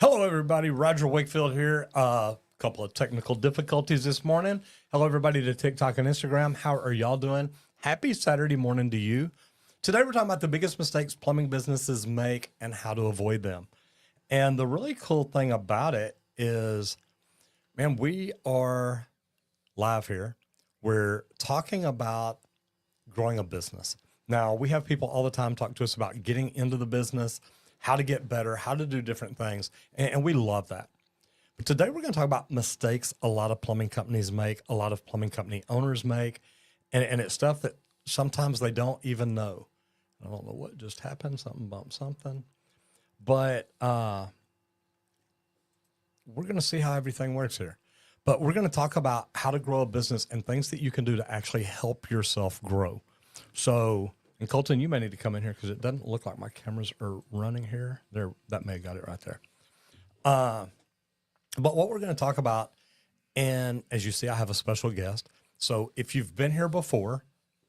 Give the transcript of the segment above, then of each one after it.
Hello, everybody. Roger Wakefield here. A couple of technical difficulties this morning. Hello, everybody to TikTok and Instagram. How are y'all doing? Happy Saturday morning to you. Today, we're talking about the biggest mistakes plumbing businesses make and how to avoid them. And the really cool thing about it is, man, we are live here. We're talking about growing a business. Now, we have people all the time talk to us about getting into the business, how to get better, how to do different things. And we love that. But today we're going to talk about mistakes a lot of plumbing companies make, a lot of plumbing company owners make, and it's stuff that sometimes they don't even know. I don't know what just happened. Something bumped something. But we're going to see how everything works here. But we're going to talk about how to grow a business and things that you can do to actually help yourself grow. So, and Colton, you may need to come in here because it doesn't look like my cameras are running here. There, that may have got it right there. But what we're going to talk about, and as you see, I have a special guest. So if you've been here before,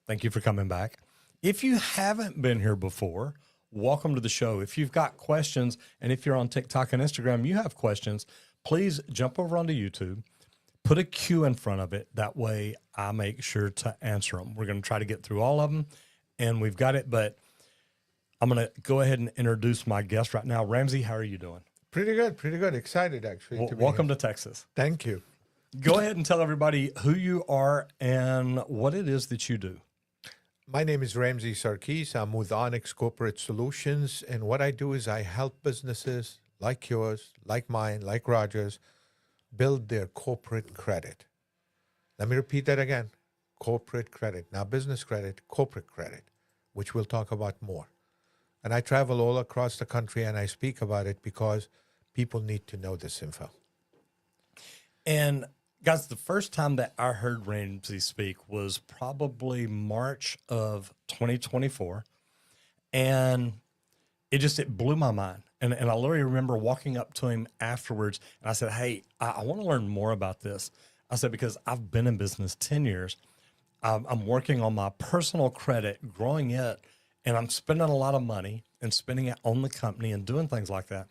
thank you for coming back. If you haven't been here before, welcome to the show. If you've got questions, and if you're on TikTok and Instagram, you have questions, please jump over onto YouTube, put a Q in front of it. That way I make sure to answer them. We're going to try to get through all of them, and we've got it, but I'm going to go ahead and introduce my guest right now. Ramsey, how are you doing? Pretty good, pretty good. Excited, actually. Well, to be welcome here. to Texas. Thank you. Go ahead and tell everybody who you are and what it is that you do. My name is Ramsey Sarkis. I'm with Onyx Corporate Solutions, and what I do is I help businesses like yours, like mine, like Roger's, build their corporate credit. Let me repeat that again. Corporate credit. Now, business credit, corporate credit, which we'll talk about more. And I travel all across the country, and I speak about it because people need to know this info. And guys, the first time that I heard Ramsey speak was probably March of 2024. And it blew my mind. And I literally remember walking up to him afterwards and I said, hey, I want to learn more about this. I said, because I've been in business 10 years. I'm working on my personal credit, growing it, and I'm spending a lot of money and spending it on the company and doing things like that.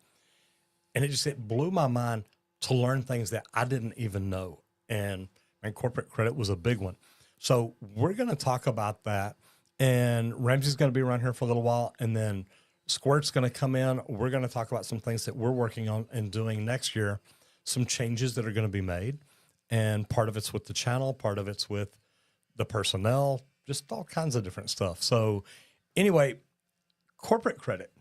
And it blew my mind to learn things that I didn't even know. And corporate credit was a big one. So we're going to talk about that. And Ramsey's going to be around here for a little while. And then Squirt's going to come in. We're going to talk about some things that we're working on and doing next year, some changes that are going to be made. And part of it's with the channel, part of it's with the personnel, just all kinds of different stuff. So anyway, corporate credit.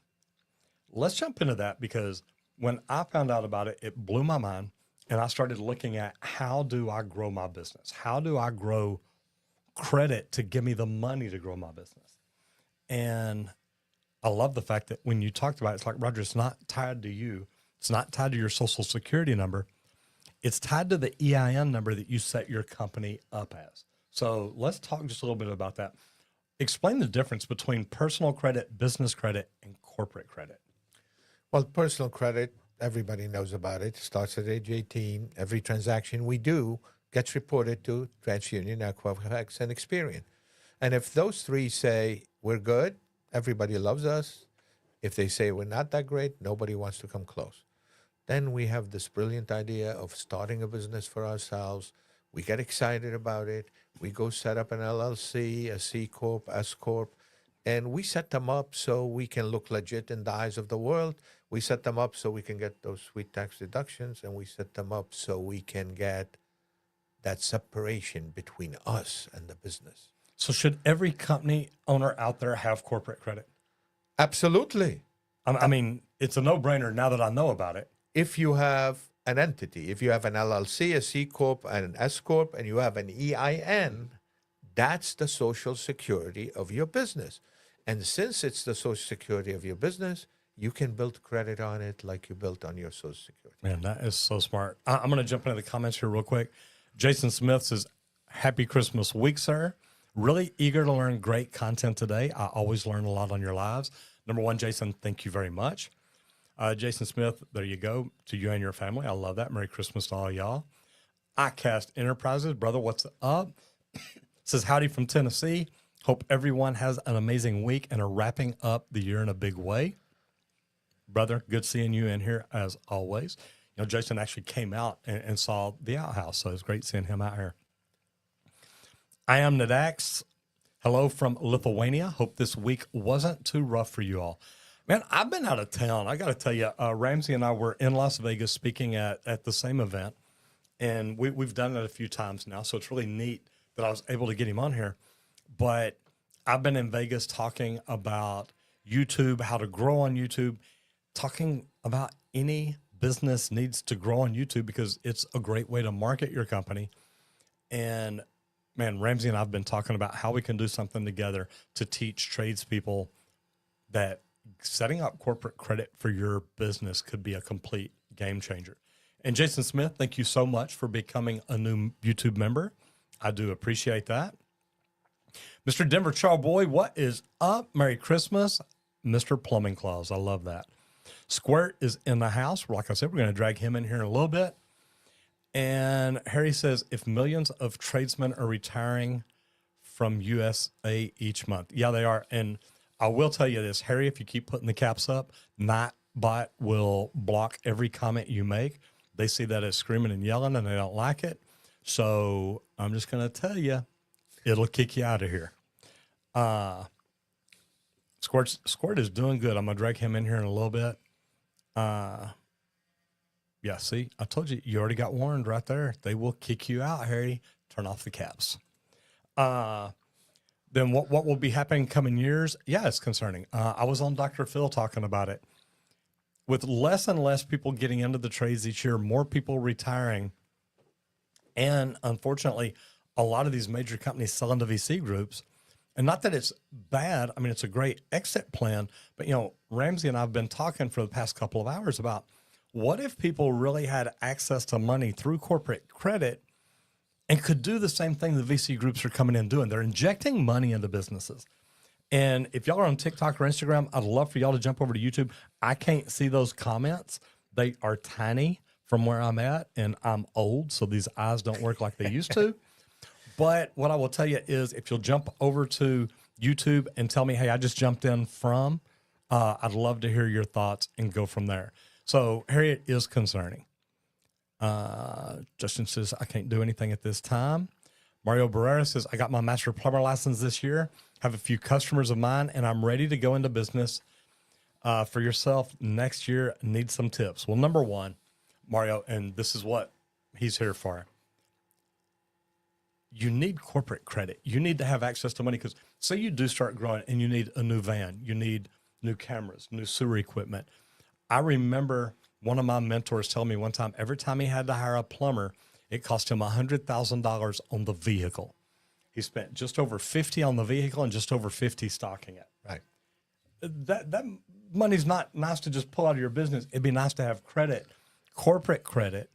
Let's jump into that because when I found out about it, it blew my mind. And I started looking at how do I grow my business? How do I grow credit to give me the money to grow my business? And I love the fact that when you talked about it, it's like, Roger, it's not tied to you. It's not tied to your social security number. It's tied to the EIN number that you set your company up as. So let's talk just a little bit about that. Explain the difference between personal credit, business credit, and corporate credit. Well, personal credit, everybody knows about it. Starts at age 18. Every transaction we do gets reported to TransUnion, Equifax, and Experian. And if those three say we're good, everybody loves us. If they say we're not that great, nobody wants to come close. Then we have this brilliant idea of starting a business for ourselves. We get excited about it. We go set up an LLC, a C Corp, S Corp, and we set them up so we can look legit in the eyes of the world. We set them up so we can get those sweet tax deductions, and we set them up so we can get that separation between us and the business. So should every company owner out there have corporate credit? Absolutely. I mean, it's a no-brainer now that I know about it. If you have an entity, if you have an LLC, a C Corp, and an S Corp, and you have an EIN, that's the social security of your business. And since it's the social security of your business, you can build credit on it like you built on your social security. Man, that is so smart. I'm going to jump into the comments here real quick. Jason Smith says, happy Christmas week, sir. Really eager to learn great content today. I always learn a lot on your lives. Number one, Jason, thank you very much. Jason Smith, there you go. To you and your family. I love that. Merry Christmas to all y'all. iCast Enterprises, brother, what's up? Says, howdy from Tennessee. Hope everyone has an amazing week and are wrapping up the year in a big way. Brother, good seeing you in here as always. You know, Jason actually came out and saw the outhouse, so it's great seeing him out here. I am Nadax. Hello from Lithuania. Hope this week wasn't too rough for you all. Man, I've been out of town. I got to tell you, Ramsey and I were in Las Vegas speaking at the same event, and we've done it a few times now, so it's really neat that I was able to get him on here. But I've been in Vegas talking about YouTube, how to grow on YouTube, talking about any business needs to grow on YouTube because it's a great way to market your company. And man, Ramsey and I have been talking about how we can do something together to teach tradespeople that setting up corporate credit for your business could be a complete game changer. And Jason Smith, thank you so much for becoming a new YouTube member. I do appreciate that. Mr. Denver Charboy, what is up? Merry Christmas. Mr. Plumbing Claus, I love that. Squirt is in the house. Like I said, we're going to drag him in here in a little bit. And Harry says, if millions of tradesmen are retiring from USA each month. Yeah, they are. And I will tell you this, Harry, if you keep putting the caps up, Nightbot will block every comment you make. They see that as screaming and yelling and they don't like it. So I'm just going to tell you, it'll kick you out of here. Squirt is doing good. I'm going to drag him in here in a little bit. Yeah, see, I told you, you already got warned right there. They will kick you out, Harry. Turn off the caps. Then what will be happening coming years? Yeah, it's concerning. I was on Dr. Phil talking about it. With less and less people getting into the trades each year, more people retiring, and unfortunately, a lot of these major companies selling to VC groups. And not that it's bad. I mean, it's a great exit plan. But, you know, Ramsey and I have been talking for the past couple of hours about what if people really had access to money through corporate credit and could do the same thing the VC groups are coming in doing. They're injecting money into businesses. And if y'all are on TikTok or Instagram, I'd love for y'all to jump over to YouTube. I can't see those comments. They are tiny from where I'm at, and I'm old, so these eyes don't work like they used to. But what I will tell you is if you'll jump over to YouTube and tell me, hey, I just jumped in from, I'd love to hear your thoughts and go from there. So Harriet is concerning. Justin says, I can't do anything at this time. Mario Barrera says, I got my master plumber license this year, have a few customers of mine, and I'm ready to go into business for yourself next year. Need some tips. Well, number one, Mario, and this is what he's here for. You need corporate credit. You need to have access to money because say you do start growing and you need a new van, you need new cameras, new sewer equipment. I remember one of my mentors telling me one time, every time he had to hire a plumber, it cost him $100,000 on the vehicle. He spent just over 50 on the vehicle and just over 50 stocking it. Right. That money's not nice to just pull out of your business. It'd be nice to have credit, corporate credit,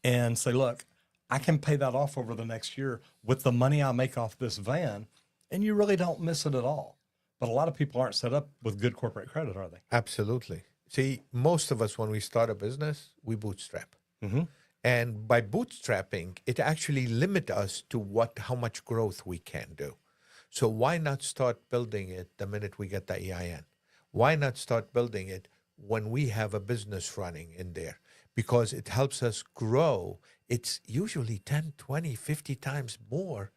and say, look, I can pay that off over the next year with the money I make off this van, and you really don't miss it at all. But a lot of people aren't set up with good corporate credit, are they? Absolutely. See, most of us, when we start a business, we bootstrap. Mm-hmm. And by bootstrapping, it actually limits us to how much growth we can do. So why not start building it the minute we get the EIN? Why not start building it when we have a business running in there? Because it helps us grow. It's usually 10, 20, 50 times more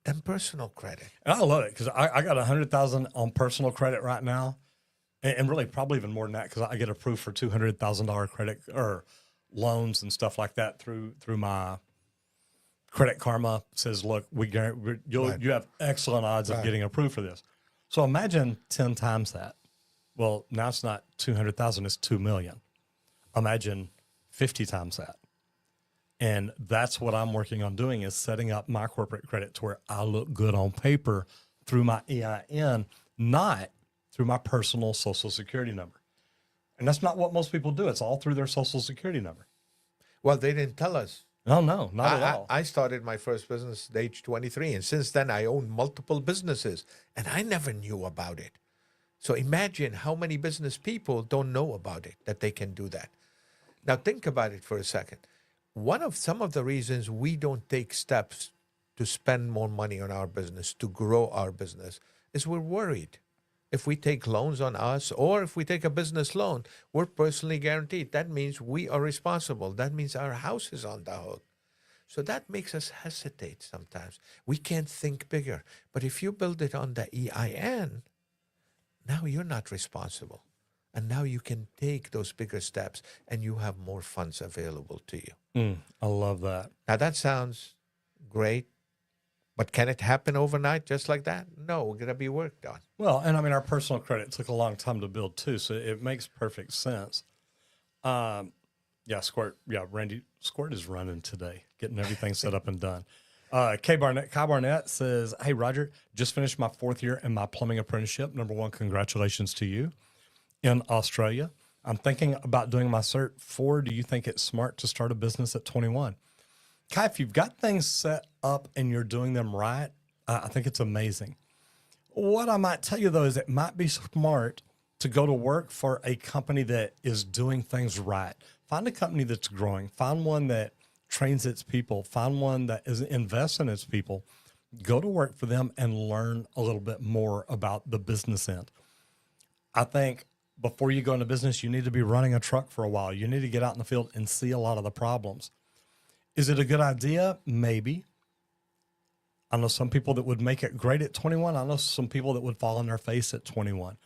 than personal credit. And I love it because I got $100,000 on personal credit right now. And really probably even more than that because I get approved for $200,000 credit or loans and stuff like that through my Credit Karma. Says, look, you have excellent odds of getting approved for this. So imagine 10 times that. Well, now it's not 200,000, it's 2 million. Imagine 50 times that. And that's what I'm working on doing is setting up my corporate credit to where I look good on paper through my EIN, not through my personal Social Security number. And that's not what most people do. It's all through their Social Security number. Well, they didn't tell us. No, not at all. I started my first business at age 23, and since then I own multiple businesses, and I never knew about it. So imagine how many business people don't know about it, that they can do that. Now think about it for a second. Some of the reasons we don't take steps to spend more money on our business, to grow our business, is we're worried. If we take loans on us or if we take a business loan, we're personally guaranteed. That means we are responsible. That means our house is on the hook. So that makes us hesitate sometimes. We can't think bigger. But if you build it on the EIN, now you're not responsible. And now you can take those bigger steps and you have more funds available to you. I love that. Now that sounds great, but can it happen overnight just like that? No, we're going to be worked on. Well, and I mean, our personal credit took a long time to build too, so it makes perfect sense. Yeah, Squirt. Yeah, Randy, Squirt is running today, getting everything set up and done. Kai Barnett says, "Hey, Roger, just finished my 4th year in my plumbing apprenticeship. Number one, congratulations to you in Australia. I'm thinking about doing my Cert 4. Do you think it's smart to start a business at 21? Kai, if you've got things set up and you're doing them right, I think it's amazing. What I might tell you, though, is it might be smart to go to work for a company that is doing things right. Find a company that's growing. Find one that trains its people. Find one that invests in its people. Go to work for them and learn a little bit more about the business end. I think before you go into business, you need to be running a truck for a while. You need to get out in the field and see a lot of the problems. Is it a good idea? Maybe. I know some people that would make it great at 21. I know some people that would fall on their face at 21.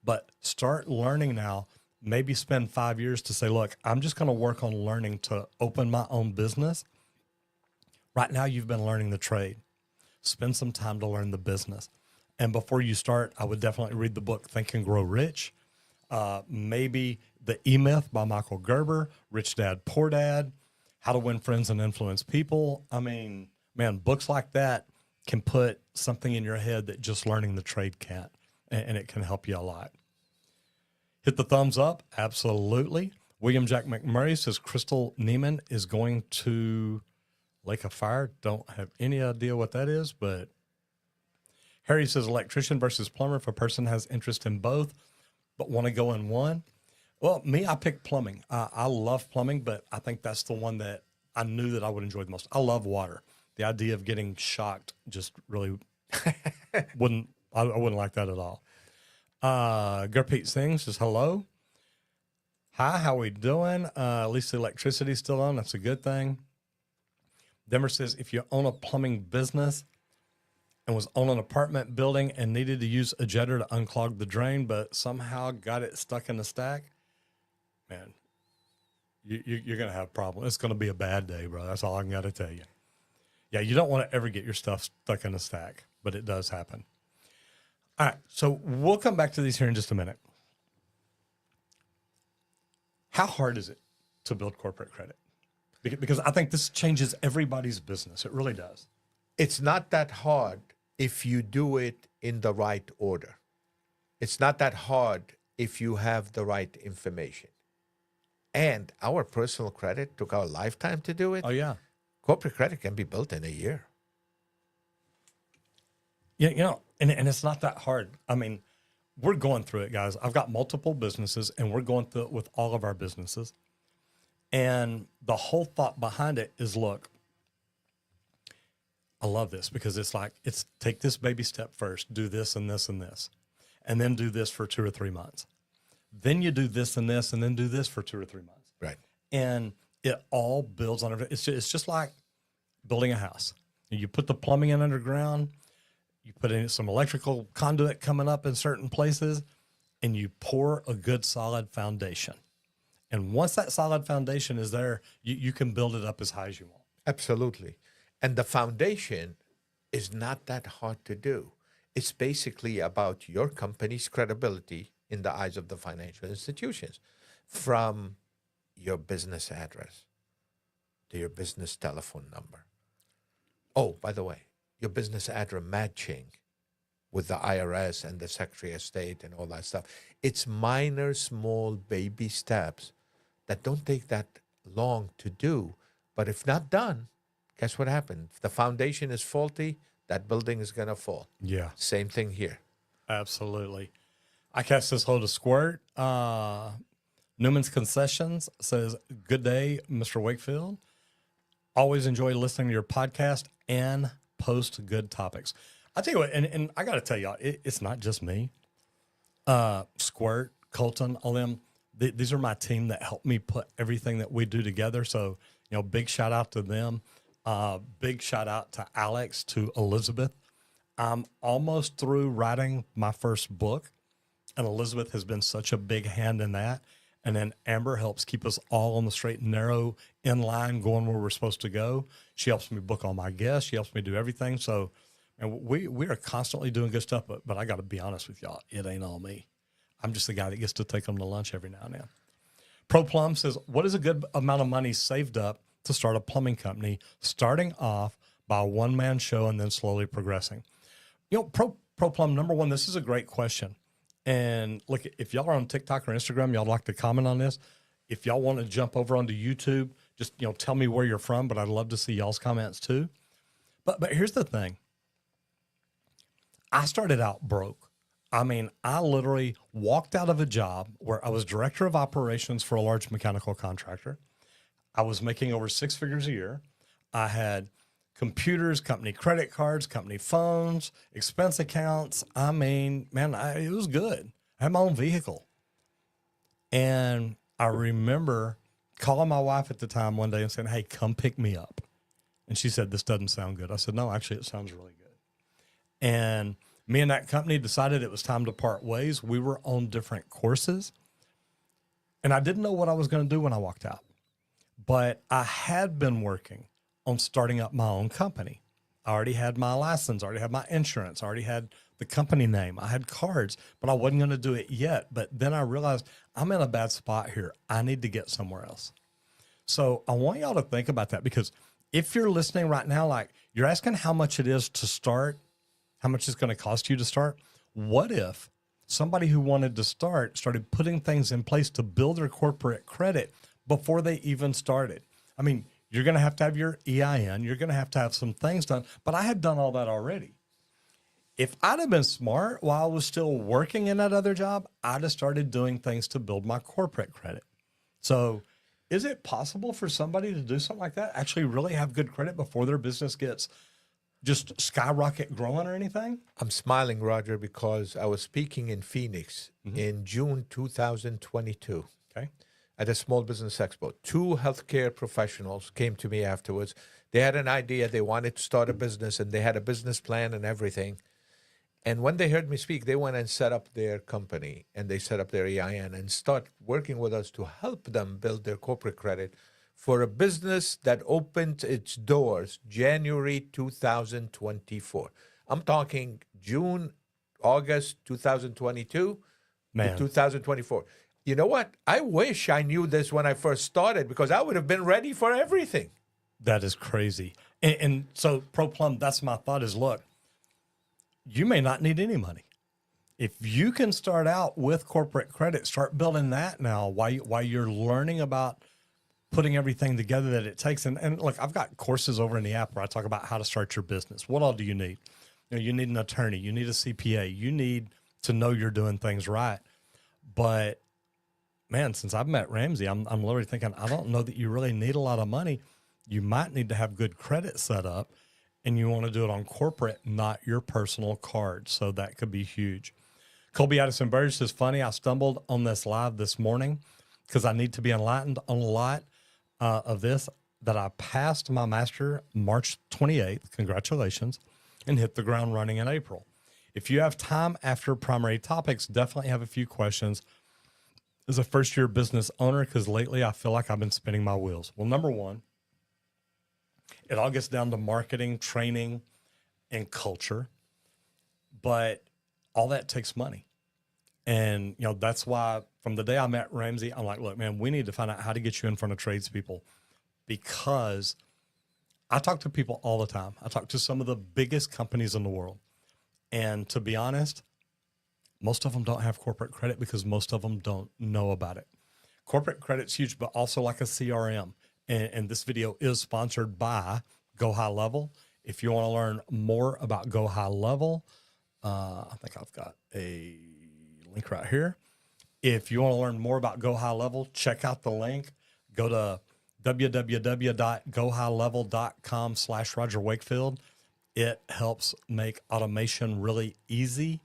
But start learning now. Maybe spend 5 years to say, look, I'm just going to work on learning to open my own business. Right now, you've been learning the trade. Spend some time to learn the business. And before you start, I would definitely read the book, Think and Grow Rich. Maybe The E-Myth by Michael Gerber, Rich Dad, Poor Dad, How to Win Friends and Influence People. I mean, man, books like that can put something in your head that just learning the trade can't, and it can help you a lot. Hit the thumbs up. Absolutely. William Jack McMurray says Crystal Neiman is going to Lake of Fire. Don't have any idea what that is, but Harry says electrician versus plumber. If a person has interest in both, but want to go in one. Well, me, I picked plumbing. I love plumbing, but I think that's the one that I knew that I would enjoy the most. I love water. The idea of getting shocked just really I wouldn't like that at all. Gurpreet Singh says, hello. Hi, how we doing? At least the electricity's still on. That's a good thing. Denver says, if you own a plumbing business and was on an apartment building and needed to use a jetter to unclog the drain, but somehow got it stuck in the stack, man, you're going to have a problem. It's going to be a bad day, bro. That's all I got to tell you. Yeah, you don't want to ever get your stuff stuck in a stack, but it does happen. All right, so we'll come back to these here in just a minute. How hard is it to build corporate credit? Because I think this changes everybody's business. It really does. It's not that hard if you do it in the right order. It's not that hard if you have the right information. And our personal credit took our lifetime to do it. Oh, yeah. Corporate credit can be built in a year. Yeah, and it's not that hard. I mean, we're going through it, guys. I've got multiple businesses, and we're going through it with all of our businesses. And the whole thought behind it is, look, I love this because it's take this baby step first, do this and this and this, and then do this for 2 or 3 months. Then you do this and this, and then do this for 2 or 3 months. Right. And it all builds on it. It's just like building a house. You put the plumbing in underground, you put in some electrical conduit coming up in certain places, and you pour a good solid foundation. And once that solid foundation is there, you can build it up as high as you want. Absolutely. And the foundation is not that hard to do. It's basically about your company's credibility in the eyes of the financial institutions, from your business address to your business telephone number. Oh, by the way, your business address matching with the IRS and the Secretary of State and all that stuff. It's minor, small baby steps that don't take that long to do. But if not done, guess what happens? If the foundation is faulty, that building is going to fall. Yeah. Same thing here. Absolutely. I cast this hold to Squirt. Newman's Concessions says, good day, Mr. Wakefield. Always enjoy listening to your podcast and post good topics. I tell you what, and I got to tell y'all, it's not just me. Squirt, Colton, all them. These are my team that helped me put everything that we do together. So, big shout out to them. Big shout out to Alex, to Elizabeth. I'm almost through writing my first book, and Elizabeth has been such a big hand in that. And then Amber helps keep us all on the straight and narrow, in line, going where we're supposed to go. She helps me book all my guests. She helps me do everything. So, and we are constantly doing good stuff. But I got to be honest with y'all, it ain't all me. I'm just the guy that gets to take them to lunch every now and then. Pro Plum says, what is a good amount of money saved up to start a plumbing company, starting off by a one-man show and then slowly progressing? Pro Plum, number one, this is a great question. And look, if y'all are on TikTok or Instagram, y'all like to comment on this. If y'all want to jump over onto YouTube, just, tell me where you're from, but I'd love to see y'all's comments too. But here's the thing. I started out broke. I mean, I literally walked out of a job where I was director of operations for a large mechanical contractor. I was making over 6 figures a year. I had computers, company credit cards, company phones, expense accounts. I mean, man, it was good. I had my own vehicle. And I remember calling my wife at the time one day and saying, hey, come pick me up. And she said, this doesn't sound good. I said, no, actually, it sounds really good. And me and that company decided it was time to part ways. We were on different courses. And I didn't know what I was going to do when I walked out. But I had been working on starting up my own company. I already had my license, I already had my insurance, I already had the company name, I had cards, but I wasn't going to do it yet. But then I realized I'm in a bad spot here. I need to get somewhere else. So I want y'all to think about that, because if you're listening right now, like you're asking how much it is to start, how much it's going to cost you to start. What if somebody who wanted to start started putting things in place to build their corporate credit before they even started? I mean, you're going to have your EIN. You're going to have some things done. But I had done all that already. If I'd have been smart while I was still working in that other job, I'd have started doing things to build my corporate credit. So is it possible for somebody to do something like that, actually really have good credit before their business gets just skyrocket growing or anything? I'm smiling, Roger, because I was speaking in Phoenix in June 2022. Okay. At a small business expo. 2 healthcare professionals came to me afterwards. They had an idea. They wanted to start a business, and they had a business plan and everything. And when they heard me speak, they went and set up their company, and they set up their EIN and start working with us to help them build their corporate credit for a business that opened its doors January 2024. I'm talking June, August 2022 to 2024. You know what? I wish I knew this when I first started, because I would have been ready for everything. That is crazy. And so, Pro Plum, that's my thought is, look, you may not need any money. If you can start out with corporate credit, start building that now while you're learning about putting everything together that it takes. And look, I've got courses over in the app where I talk about how to start your business. What all do you need? You need an attorney. You need a CPA. You need to know you're doing things right. But man, since I've met Ramsey, I'm literally thinking, I don't know that you really need a lot of money. You might need to have good credit set up, and you want to do it on corporate, not your personal card. So that could be huge. Colby Addison Burge says, funny, I stumbled on this live this morning because I need to be enlightened on a lot of this, that I passed my master March 28th. Congratulations. And hit the ground running in April. If you have time after primary topics, definitely have a few questions as a first-year business owner, because lately I feel like I've been spinning my wheels. Well, number one, it all gets down to marketing, training, and culture, but all that takes money. And, that's why from the day I met Ramsey, I'm like, look, man, we need to find out how to get you in front of tradespeople, because I talk to people all the time. I talk to some of the biggest companies in the world. And to be honest, most of them don't have corporate credit because most of them don't know about it. Corporate credit's huge, but also like a CRM. And this video is sponsored by Go High Level. If you want to learn more about Go High Level, I think I've got a link right here. If you want to learn more about Go High Level, check out the link. Go to www.gohighlevel.com/Roger Wakefield. It helps make automation really easy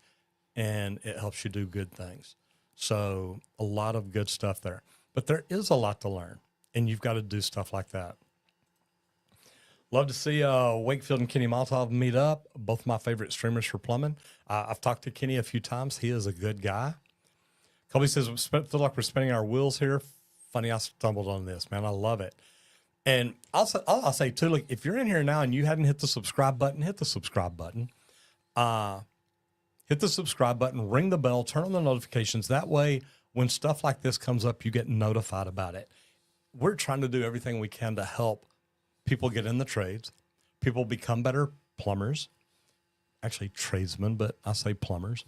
and it helps you do good things. So a lot of good stuff there. But there is a lot to learn, and you've got to do stuff like that. Love to see Wakefield and Kenny Molotov meet up. Both my favorite streamers for plumbing. I've talked to Kenny a few times. He is a good guy. Colby says, feel like we're spinning our wheels here. Funny, I stumbled on this, man. I love it. And I'll say too, look, if you're in here now and you hadn't hit the subscribe button, hit the subscribe button. Hit the subscribe button, ring the bell, turn on the notifications. That way, when stuff like this comes up, you get notified about it. We're trying to do everything we can to help people get in the trades, people become better plumbers, actually tradesmen, but I say plumbers.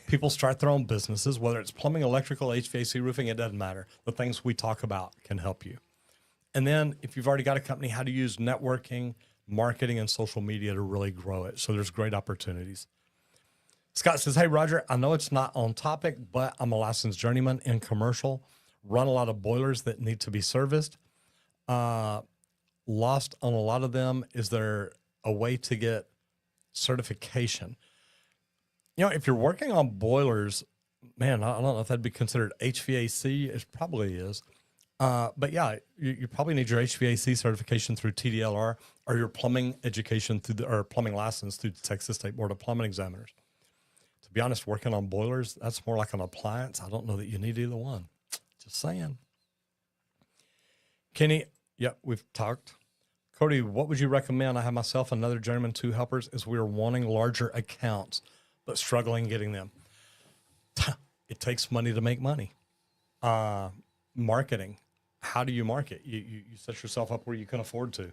People start their own businesses, whether it's plumbing, electrical, HVAC, roofing, it doesn't matter. The things we talk about can help you. And then if you've already got a company, how to use networking, marketing, and social media to really grow it. So there's great opportunities. Scott says, hey, Roger, I know it's not on topic, but I'm a licensed journeyman in commercial, run a lot of boilers that need to be serviced. Lost on a lot of them. Is there a way to get certification? You know, if you're working on boilers, man, I don't know if that'd be considered HVAC. It probably is. But yeah, you probably need your HVAC certification through TDLR or your plumbing education or plumbing license through the Texas State Board of Plumbing Examiners. To be honest, working on boilers, that's more like an appliance. I don't know that you need either one. Just saying. Kenny, yep, we've talked. Cody, what would you recommend? I have myself and another journeyman, 2 helpers, as we are wanting larger accounts, but struggling getting them. It takes money to make money. Marketing. How do you market? You set yourself up where you can afford to.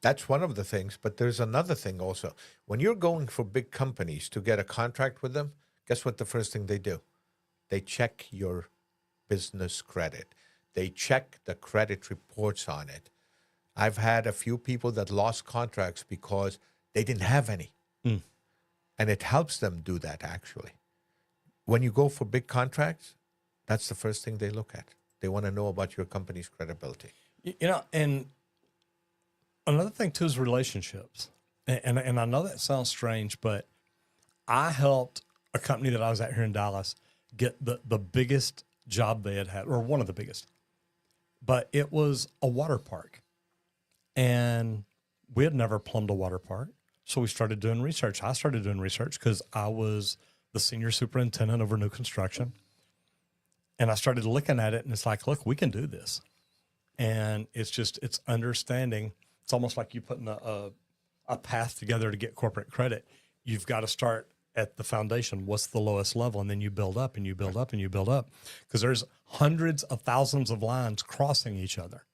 That's one of the things, but there's another thing also. When you're going for big companies to get a contract with them, guess what the first thing they do? They check your business credit. They check the credit reports on it. I've had a few people that lost contracts because they didn't have any. And it helps them do that, actually. When you go for big contracts, that's the first thing they look at. They want to know about your company's credibility. You know, and another thing, too, is relationships. And I know that sounds strange, but I helped a company that I was at here in Dallas get the biggest job they had, or one of the biggest. But it was a water park. And we had never plumbed a water park. So we started doing research. I started doing research because I was the senior superintendent over new construction. And I started looking at it, and it's like, look, we can do this. And it's understanding. It's almost like you putting a path together to get corporate credit. You've got to start at the foundation. What's the lowest level? And then you build up and you build up and you build up, because there's hundreds of thousands of lines crossing each other.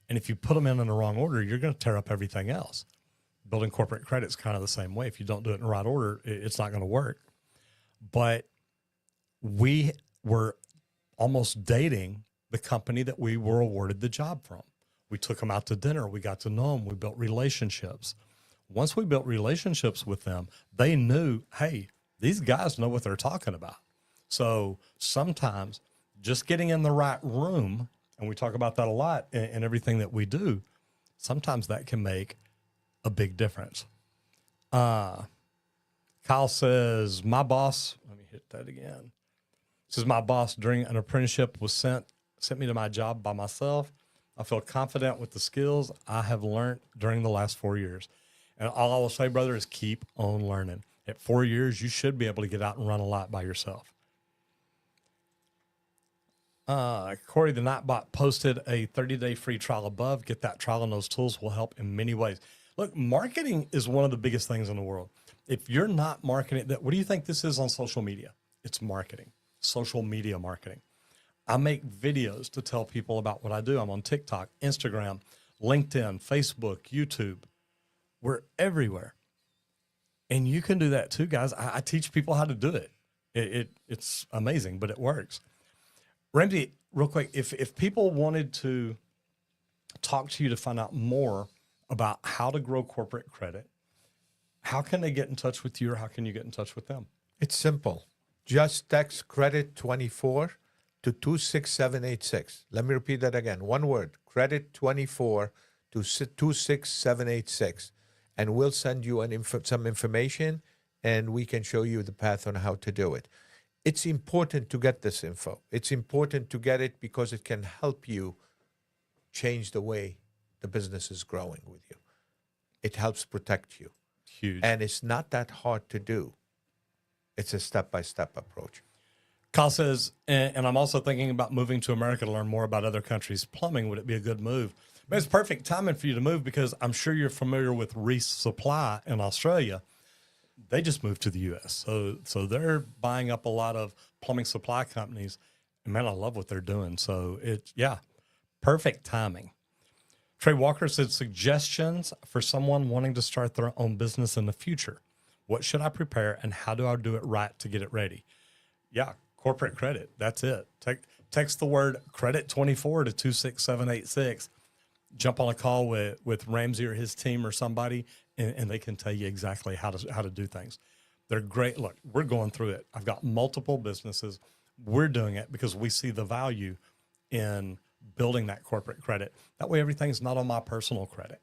And if you put them in the wrong order, you're going to tear up everything else. Building corporate credit is kind of the same way. If you don't do it in the right order, it's not going to work. But we were almost dating the company that we were awarded the job from. We took them out to dinner. We got to know them. We built relationships. Once we built relationships with them, they knew, hey, these guys know what they're talking about. So sometimes just getting in the right room, and we talk about that a lot in everything that we do, sometimes that can make a big difference. Kyle says, my boss, let me hit that again. Says, my boss during an apprenticeship was sent me to my job by myself. I feel confident with the skills I have learned during the last 4 years. And all I will say, brother, is keep on learning. At 4 years, you should be able to get out and run a lot by yourself. Corey the Nightbot posted a 30-day free trial above. Get that trial, and those tools will help in many ways. Look, marketing is one of the biggest things in the world. If you're not marketing, what do you think this is on social media? It's marketing, social media marketing. I make videos to tell people about what I do. I'm on TikTok, Instagram, LinkedIn, Facebook, YouTube. We're everywhere. And you can do that too, guys. I teach people how to do it. It's amazing, but it works. Ramsey, real quick, if people wanted to talk to you to find out more about how to grow corporate credit, how can they get in touch with you, or how can you get in touch with them? It's simple. Just text credit 24 to 26786. Let me repeat that again. One word, credit 24 to 26786. And we'll send you some information and we can show you the path on how to do it. It's important to get this info. It's important to get it because it can help you change the way the business is growing with you. It helps protect you. Huge. And it's not that hard to do. It's a step-by-step approach. Kyle says, and I'm also thinking about moving to America to learn more about other countries' plumbing. Would it be a good move? But it's perfect timing for you to move because I'm sure you're familiar with Reese Supply in Australia. They just moved to the U.S. So they're buying up a lot of plumbing supply companies. And man, I love what they're doing. So perfect timing. Trey Walker said, suggestions for someone wanting to start their own business in the future. What should I prepare and how do I do it right to get it ready? Yeah, corporate credit. That's it. Text the word credit 24 to 26786. Jump on a call with Ramsey or his team or somebody, and they can tell you exactly how to do things. They're great. Look, we're going through it. I've got multiple businesses. We're doing it because we see the value in building that corporate credit. That way, everything's not on my personal credit.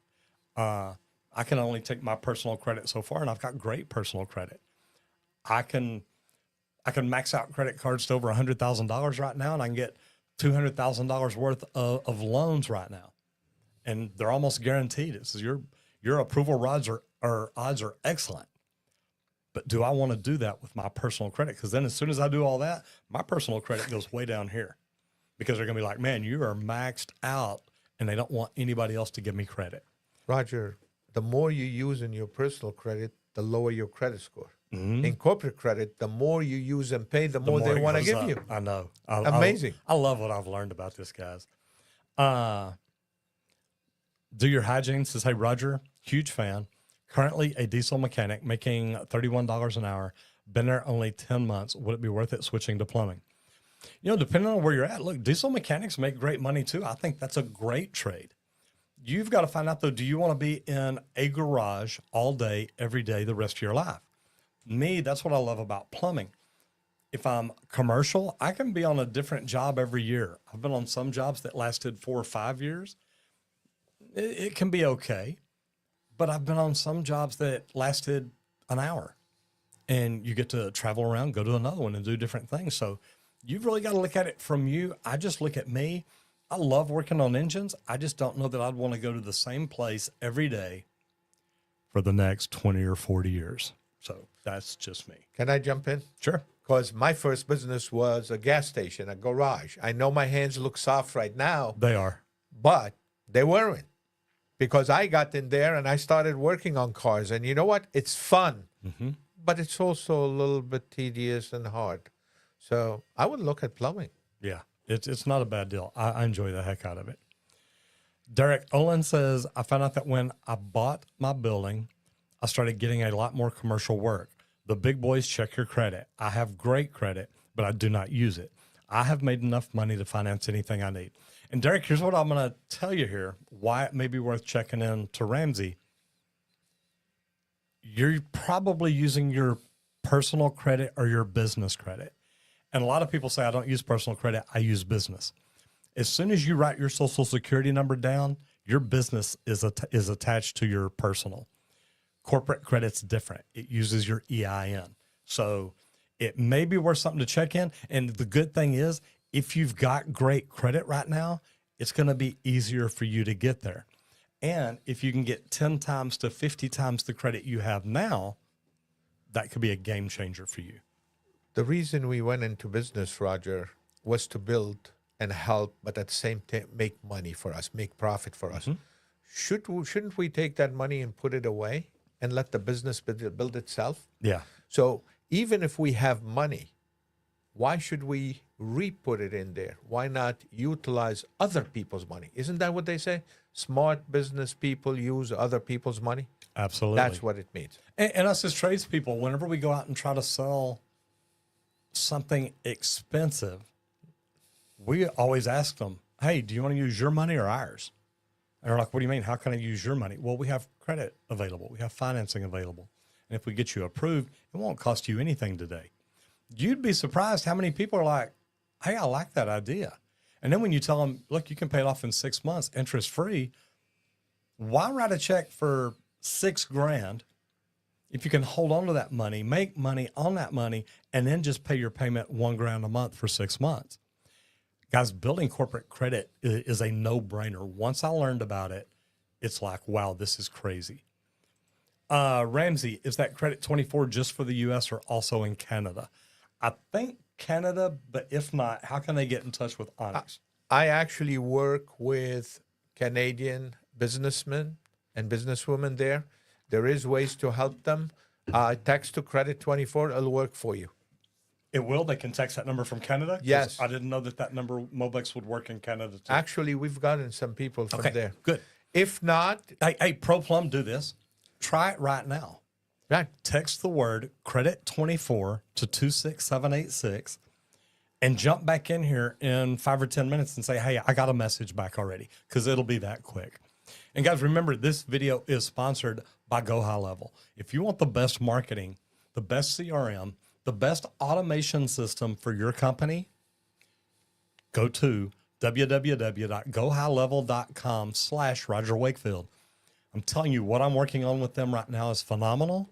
I can only take my personal credit so far, and I've got great personal credit. I can max out credit cards to over $100,000 right now, and I can get $200,000 worth of loans right now, and they're almost guaranteed. It says your approval odds are excellent. But do I want to do that with my personal credit? Because then as soon as I do all that, my personal credit goes way down here because they're going to be like, man, you are maxed out, and they don't want anybody else to give me credit. Roger, the more you use in your personal credit, the lower your credit score. In corporate credit, the more you use and pay, the more they want to give you. I know. Amazing. I love what I've learned about this, guys. Do Your Hygiene says, hey, Roger, huge fan. Currently a diesel mechanic making $31 an hour. Been there only 10 months. Would it be worth it switching to plumbing? You know, depending on where you're at, look, diesel mechanics make great money too. I think that's a great trade. You've got to find out, though, do you want to be in a garage all day, every day, the rest of your life? Me, that's what I love about plumbing. If I'm commercial, I can be on a different job every year. I've been on some jobs that lasted 4 or 5 years. It can be okay. But I've been on some jobs that lasted an hour. And you get to travel around, go to another one, and do different things. So you've really got to look at it from you. I just look at me. I love working on engines. I just don't know that I'd want to go to the same place every day for the next 20 or 40 years. So that's just me. Can I jump in? Sure. Because my first business was a gas station, a garage. I know my hands look soft right now. They are. But they weren't. Because I got in there and I started working on cars. And you know what? It's fun. But it's also a little bit tedious and hard. So I would look at plumbing. Yeah. It's not a bad deal. I enjoy the heck out of it. Derek Olin says, I found out that when I bought my building, I started getting a lot more commercial work. The big boys check your credit. I have great credit, but I do not use it. I have made enough money to finance anything I need. And Derek, here's what I'm going to tell you here, why it may be worth checking in to Ramsey. You're probably using your personal credit or your business credit. And a lot of people say, I don't use personal credit, I use business. As soon as you write your social security number down, your business is attached to your personal. Corporate credit's different. It uses your EIN. So it may be worth something to check in. And the good thing is, if you've got great credit right now, it's going to be easier for you to get there. And if you can get 10 times to 50 times the credit you have now, that could be a game changer for you. The reason we went into business, Roger, was to build and help, but at the same time, make money for us, make profit for us. Shouldn't we take that money and put it away and let the business build itself? Yeah. So even if we have money, why should we re-put it in there? Why not utilize other people's money? Isn't that what they say? Smart business people use other people's money? Absolutely. That's what it means. And us as tradespeople, whenever we go out and try to sell something expensive, we always ask them, hey, do you want to use your money or ours? And they're like, what do you mean? How can I use your money? Well, we have credit available. We have financing available. And if we get you approved, it won't cost you anything today. You'd be surprised how many people are like, hey, I like that idea. And then when you tell them, look, you can pay it off in 6 months, interest free, why write a check for $6,000 if you can hold on to that money, make money on that money, and then just pay your payment $1,000 a month for 6 months. Guys, building corporate credit is a no-brainer. Once I learned about it, it's like, wow, this is crazy. Ramsey, is that Credit 24 just for the U.S. or also in Canada? I think Canada, but if not, how can they get in touch with Onyx? I actually work with Canadian businessmen and businesswomen there. There is ways to help them. Text to Credit 24, it'll work for you. It will? They can text that number from Canada? 'Cause Yes. I didn't know that number, Mobex, would work in Canada too. Actually, we've gotten some people from there. Good. If not, Hey, ProPlum, do this. Try it right now. right, Text the word Credit 24 to 26786 and jump back in here in 5 or 10 minutes and say, hey, I got a message back already, because it'll be that quick. And guys, remember, this video is sponsored by Go High Level. If you want the best marketing, the best CRM, the best automation system for your company, go to www.gohighlevel.com/Roger Wakefield. I'm telling you, what I'm working on with them right now is phenomenal,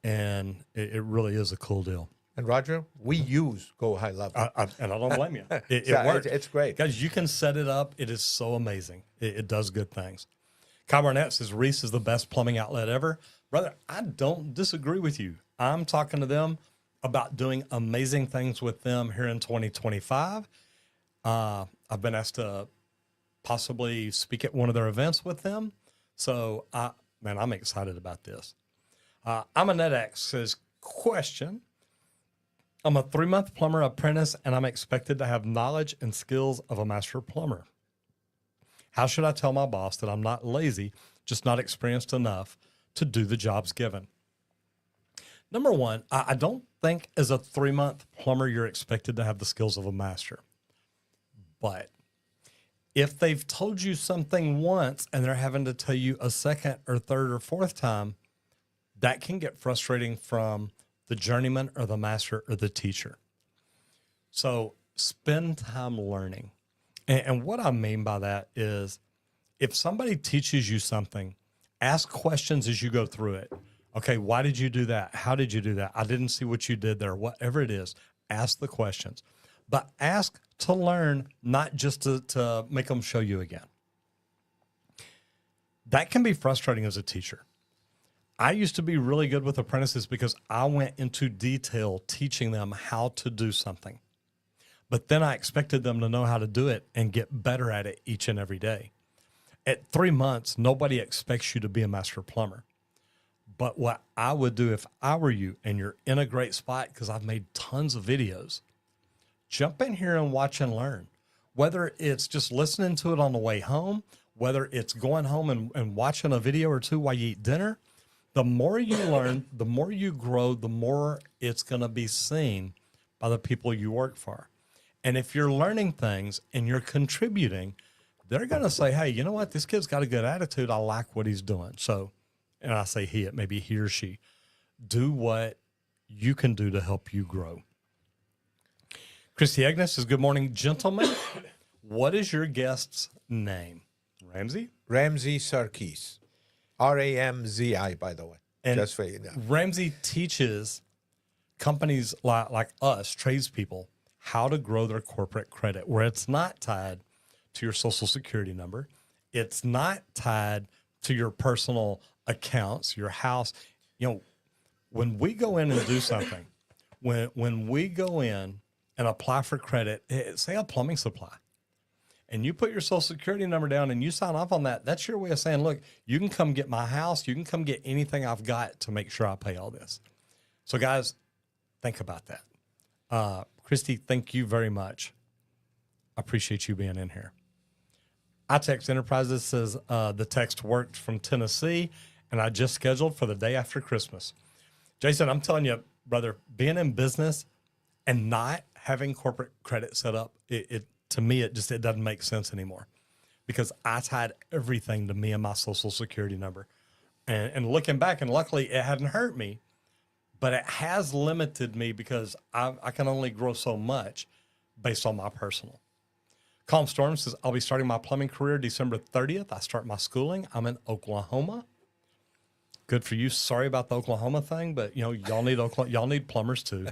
and it really is a cool deal. and Roger, we use Go High Level. And I don't blame you. It Yeah, works. it's great. Guys, you can set it up. It is so amazing. It does good things. Kyle Barnett says Reese is the best plumbing outlet ever. Brother, I don't disagree with you. I'm talking to them about doing amazing things with them here in 2025. I've been asked to possibly speak at one of their events with them. So, I'm excited about this. I'm a NetX says, question. I'm a 3-month plumber apprentice, and I'm expected to have knowledge and skills of a master plumber. How should I tell my boss that I'm not lazy, just not experienced enough to do the jobs given? Number one, I don't think as a 3-month plumber, you're expected to have the skills of a master. But if they've told you something once and they're having to tell you a second or third or fourth time, that can get frustrating from the journeyman or the master or the teacher. So spend time learning. And what I mean by that is, if somebody teaches you something, ask questions as you go through it. Okay, why did you do that? How did you do that? I didn't see what you did there. Whatever it is, ask the questions. But ask to learn, not just to make them show you again. That can be frustrating as a teacher. I used to be really good with apprentices because I went into detail teaching them how to do something. But then I expected them to know how to do it and get better at it each and every day. At 3 months, nobody expects you to be a master plumber. But what I would do if I were you and you're in a great spot, because I've made tons of videos, jump in here and watch and learn. Whether it's just listening to it on the way home, whether it's going home and watching a video or two while you eat dinner, the more you learn, the more you grow, the more it's going to be seen by the people you work for. And if you're learning things and you're contributing, they're going to say, hey, you know what? This kid's got a good attitude. I like what he's doing. So, and I say he, it may be he or she, do what you can do to help you grow. Christy Agnes says, good morning, gentlemen. What is your guest's name? Ramsey? Ramsey Sarkis. Ramzi, by the way. And just for you know. Ramsey teaches companies like us, tradespeople, how to grow their corporate credit, where it's not tied to your social security number. It's not tied to your personal accounts, your house. You know, when we go in and do something, when we go in and apply for credit, say a plumbing supply, and you put your social security number down and you sign off on that, that's your way of saying, look, you can come get my house. You can come get anything I've got to make sure I pay all this. So guys, think about that. Christy, thank you very much. I appreciate you being in here. iText Enterprises says the text worked from Tennessee, and I just scheduled for the day after Christmas. Jason, I'm telling you, brother, being in business and not having corporate credit set up, to me, it doesn't make sense anymore, because I tied everything to me and my social security number. And looking back, and luckily it hadn't hurt me, but it has limited me because I can only grow so much based on my personal. Calm Storm says, I'll be starting my plumbing career December 30th. I start my schooling. I'm in Oklahoma. Good for you. Sorry about the Oklahoma thing, but you know, y'all need plumbers too.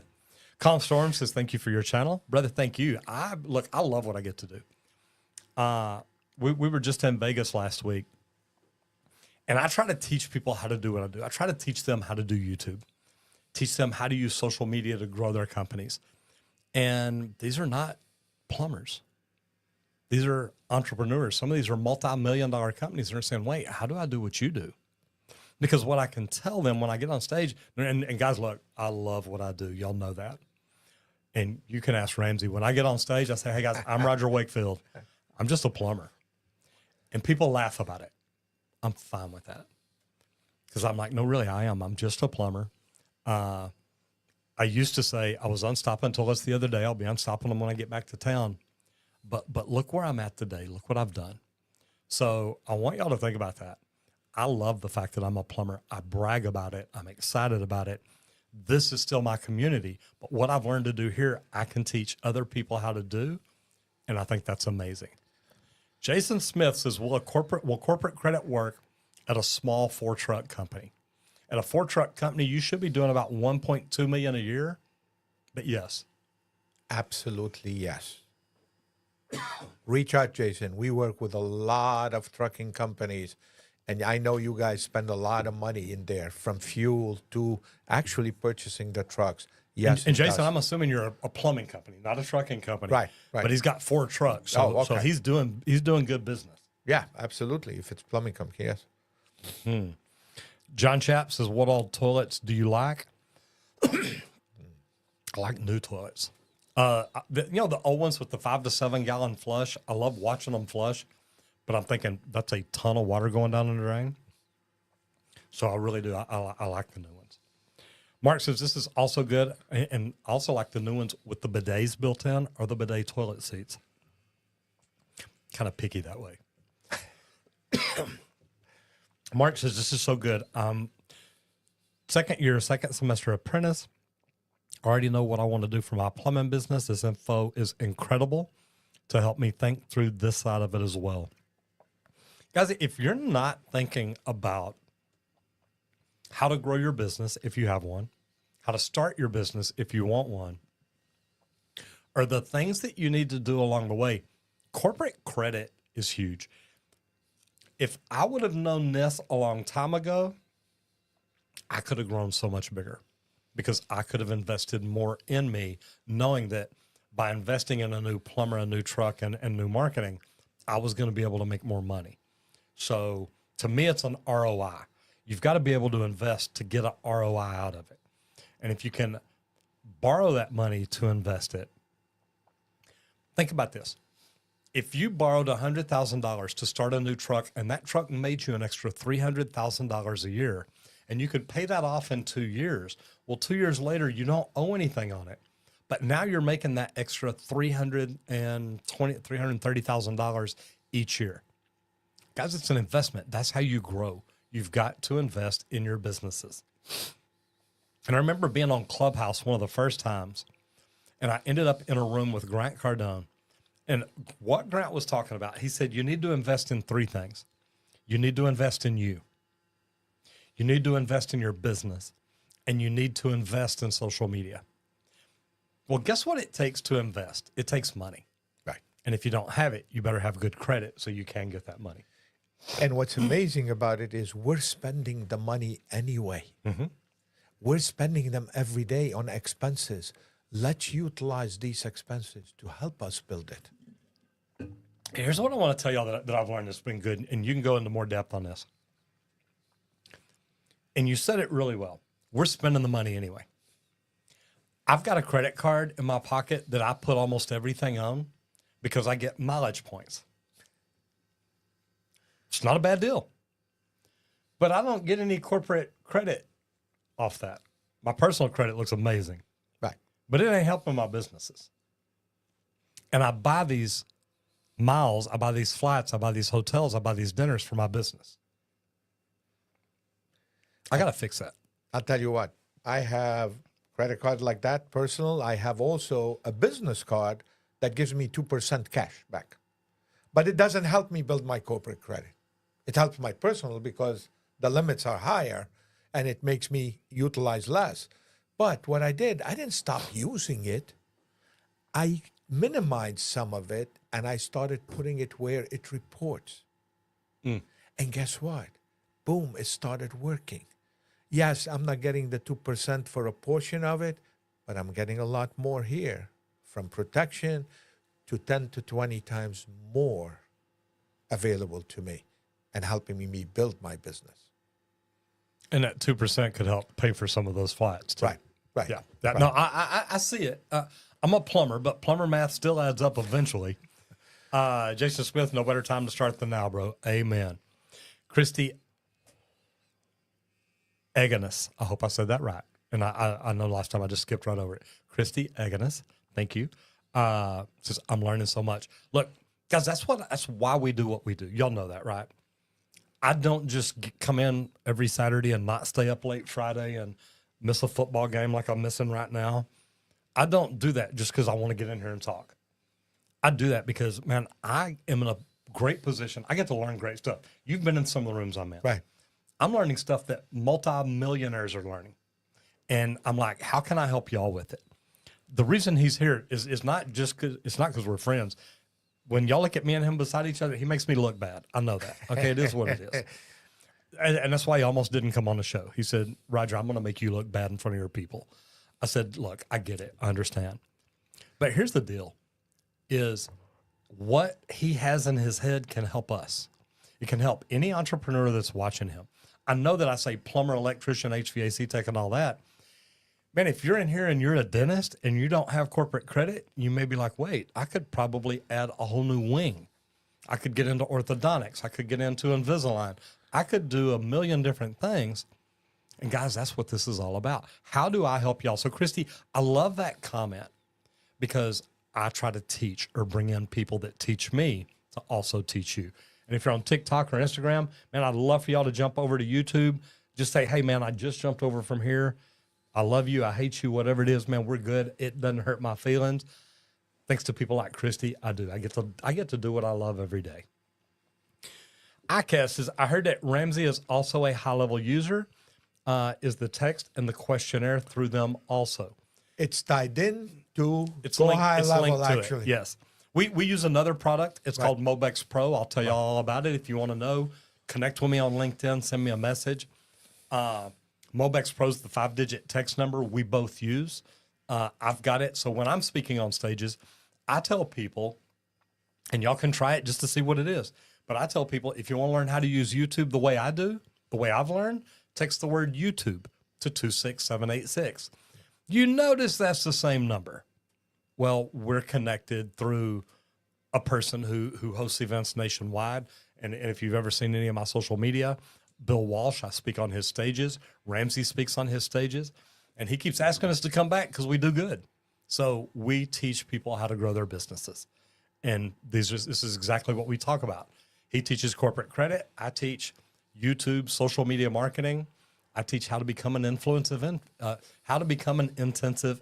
Calm Storm says, thank you for your channel. Brother, thank you. I love what I get to do. We were just in Vegas last week, and I try to teach people how to do what I do. I try to teach them how to do YouTube, teach them how to use social media to grow their companies. And these are not plumbers. These are entrepreneurs. Some of these are multi-million-dollar companies. They're saying, wait, how do I do what you do? Because what I can tell them when I get on stage, and guys, look, I love what I do. Y'all know that. And you can ask Ramsey. When I get on stage, I say, hey, guys, I'm Roger Wakefield. I'm just a plumber. And people laugh about it. I'm fine with that. Because I'm like, no, really, I am. I'm just a plumber. I used to say I was unstopping toilets the other day. I'll be unstopping them when I get back to town. But look where I'm at today. Look what I've done. So I want y'all to think about that. I love the fact that I'm a plumber. I brag about it. I'm excited about it. This is still my community. But what I've learned to do here, I can teach other people how to do. And I think that's amazing. Jason Smith says, will corporate credit work at a small 4-truck company? At a 4-truck company, you should be doing about $1.2 million a year. But yes. Absolutely yes. Reach out, Jason. We work with a lot of trucking companies. And I know you guys spend a lot of money in there, from fuel to actually purchasing the trucks. Yes. And Jason, I'm assuming you're a plumbing company, not a trucking company. Right. But he's got 4 trucks. So, okay. so he's doing good business. Yeah, absolutely. If it's plumbing company, yes. John Chapp says, what all toilets do you like? I like new toilets. The old ones with the 5 to 7 gallon flush. I love watching them flush. But I'm thinking that's a ton of water going down the drain. So I really do. I like the new ones. Mark says this is also good, and also like the new ones with the bidets built in, or the bidet toilet seats. Kind of picky that way. Mark says this is so good. Second semester apprentice. Already know what I want to do for my plumbing business. This info is incredible to help me think through this side of it as well. Guys, if you're not thinking about how to grow your business, if you have one, how to start your business, if you want one, or the things that you need to do along the way, corporate credit is huge. If I would have known this a long time ago, I could have grown so much bigger because I could have invested more in me, knowing that by investing in a new plumber, a new truck, and new marketing, I was going to be able to make more money. So to me, it's an ROI. You've got to be able to invest to get an ROI out of it. And if you can borrow that money to invest it, think about this. If you borrowed $100,000 to start a new truck and that truck made you an extra $300,000 a year, and you could pay that off in 2 years, well, 2 years later, you don't owe anything on it. But now you're making that extra $330,000 each year. Guys, it's an investment. That's how you grow. You've got to invest in your businesses. And I remember being on Clubhouse one of the first times, and I ended up in a room with Grant Cardone. And what Grant was talking about, he said, you need to invest in 3 things. You need to invest in you. You need to invest in your business. And you need to invest in social media. Well, guess what it takes to invest? It takes money. Right. And if you don't have it, you better have good credit so you can get that money. And what's amazing about it is we're spending the money anyway. Mm-hmm. We're spending them every day on expenses. Let's utilize these expenses to help us build it. Here's what I want to tell y'all that I've learned that's been good, and you can go into more depth on this. And you said it really well. We're spending the money anyway. I've got a credit card in my pocket that I put almost everything on because I get mileage points. It's not a bad deal. But I don't get any corporate credit off that. My personal credit looks amazing. Right. But it ain't helping my businesses. And I buy these miles, I buy these flights, I buy these hotels, I buy these dinners for my business. I got to fix that. I'll tell you what, I have credit card like that, personal. I have also a business card that gives me 2% cash back. But it doesn't help me build my corporate credit. It helps my personal because the limits are higher. and it makes me utilize less. But what I did, I didn't stop using it. I minimized some of it, and I started putting it where it reports. And guess what? Boom, it started working. Yes, I'm not getting the 2% for a portion of it, but I'm getting a lot more here, from protection to 10 to 20 times more available to me and helping me build my business. And that 2% could help pay for some of those flights too. Right. Yeah. Right. No, I see it. I'm a plumber, but plumber math still adds up eventually. Jason Smith, no better time to start than now, bro. Amen. Christy Eganis. I hope I said that right. And I know last time I just skipped right over it. Christy Eganis. Thank you. Says I'm learning so much. Look, guys, that's why we do what we do. Y'all know that, right? I don't just come in every Saturday and not stay up late Friday and miss a football game like I'm missing right now. I don't do that just because I want to get in here and talk. I do that because, man, I am in a great position. I get to learn great stuff. You've been in some of the rooms I'm in. Right. I'm learning stuff that multi-millionaires are learning. And I'm like, how can I help y'all with it? The reason he's here is not just because we're friends. When y'all look at me and him beside each other, he makes me look bad. I know that. Okay, it is what it is. And that's why he almost didn't come on the show. He said, Roger, I'm going to make you look bad in front of your people. I said, look, I get it. I understand. But here's the deal, is what he has in his head can help us. It can help any entrepreneur that's watching him. I know that I say plumber, electrician, HVAC tech, and all that. Man, if you're in here and you're a dentist and you don't have corporate credit, you may be like, wait, I could probably add a whole new wing. I could get into orthodontics. I could get into Invisalign. I could do a million different things. And guys, that's what this is all about. How do I help y'all? So Christy, I love that comment because I try to teach or bring in people that teach me to also teach you. And if you're on TikTok or Instagram, man, I'd love for y'all to jump over to YouTube. Just say, hey, man, I just jumped over from here. I love you. I hate you. Whatever it is, man, we're good. It doesn't hurt my feelings. Thanks to people like Christy, I do. I get to do what I love every day. ICAST says, I heard that Ramsey is also a high-level user. Is the text and the questionnaire through them also? It's tied in to High level, actually. Yes. We use another product. It's called Mobex Pro. I'll tell you all about it. If you want to know, connect with me on LinkedIn, send me a message. Mobex Pro is the 5-digit text number we both use. I've got it. So when I'm speaking on stages, I tell people, and y'all can try it just to see what it is. But I tell people, if you want to learn how to use YouTube the way I do, the way I've learned, text the word YouTube to 26786. You notice that's the same number. Well, we're connected through a person who hosts events nationwide. And if you've ever seen any of my social media, Bill Walsh, I speak on his stages. Ramsey speaks on his stages. And he keeps asking us to come back because we do good. So we teach people how to grow their businesses. And this is exactly what we talk about. He teaches corporate credit. I teach YouTube, social media marketing. I teach how to become an intensive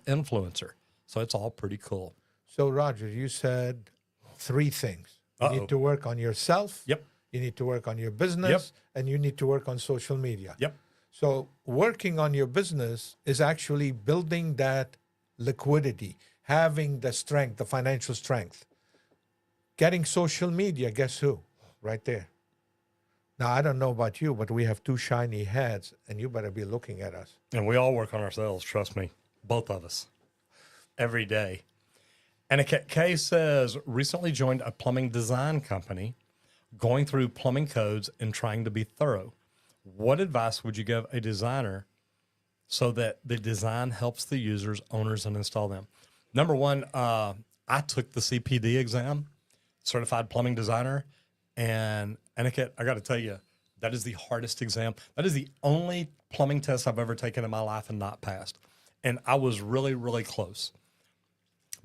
influencer. So it's all pretty cool. So, Roger, you said 3 things. You need to work on yourself. Yep. You need to work on your business. Yep. And you need to work on social media. Yep. So working on your business is actually building that liquidity, having the strength, the financial strength. Getting social media, guess who? Right there. Now, I don't know about you, but we have 2 shiny heads, and you better be looking at us. And we all work on ourselves, trust me. Both of us. Every day. And Kay says, recently joined a plumbing design company, going through plumbing codes and trying to be thorough. What advice would you give a designer so that the design helps the users, owners, and install them? Number one, I took the CPD exam, Certified Plumbing Designer, and I got to tell you, that is the hardest exam. That is the only plumbing test I've ever taken in my life and not passed. And I was really, really close.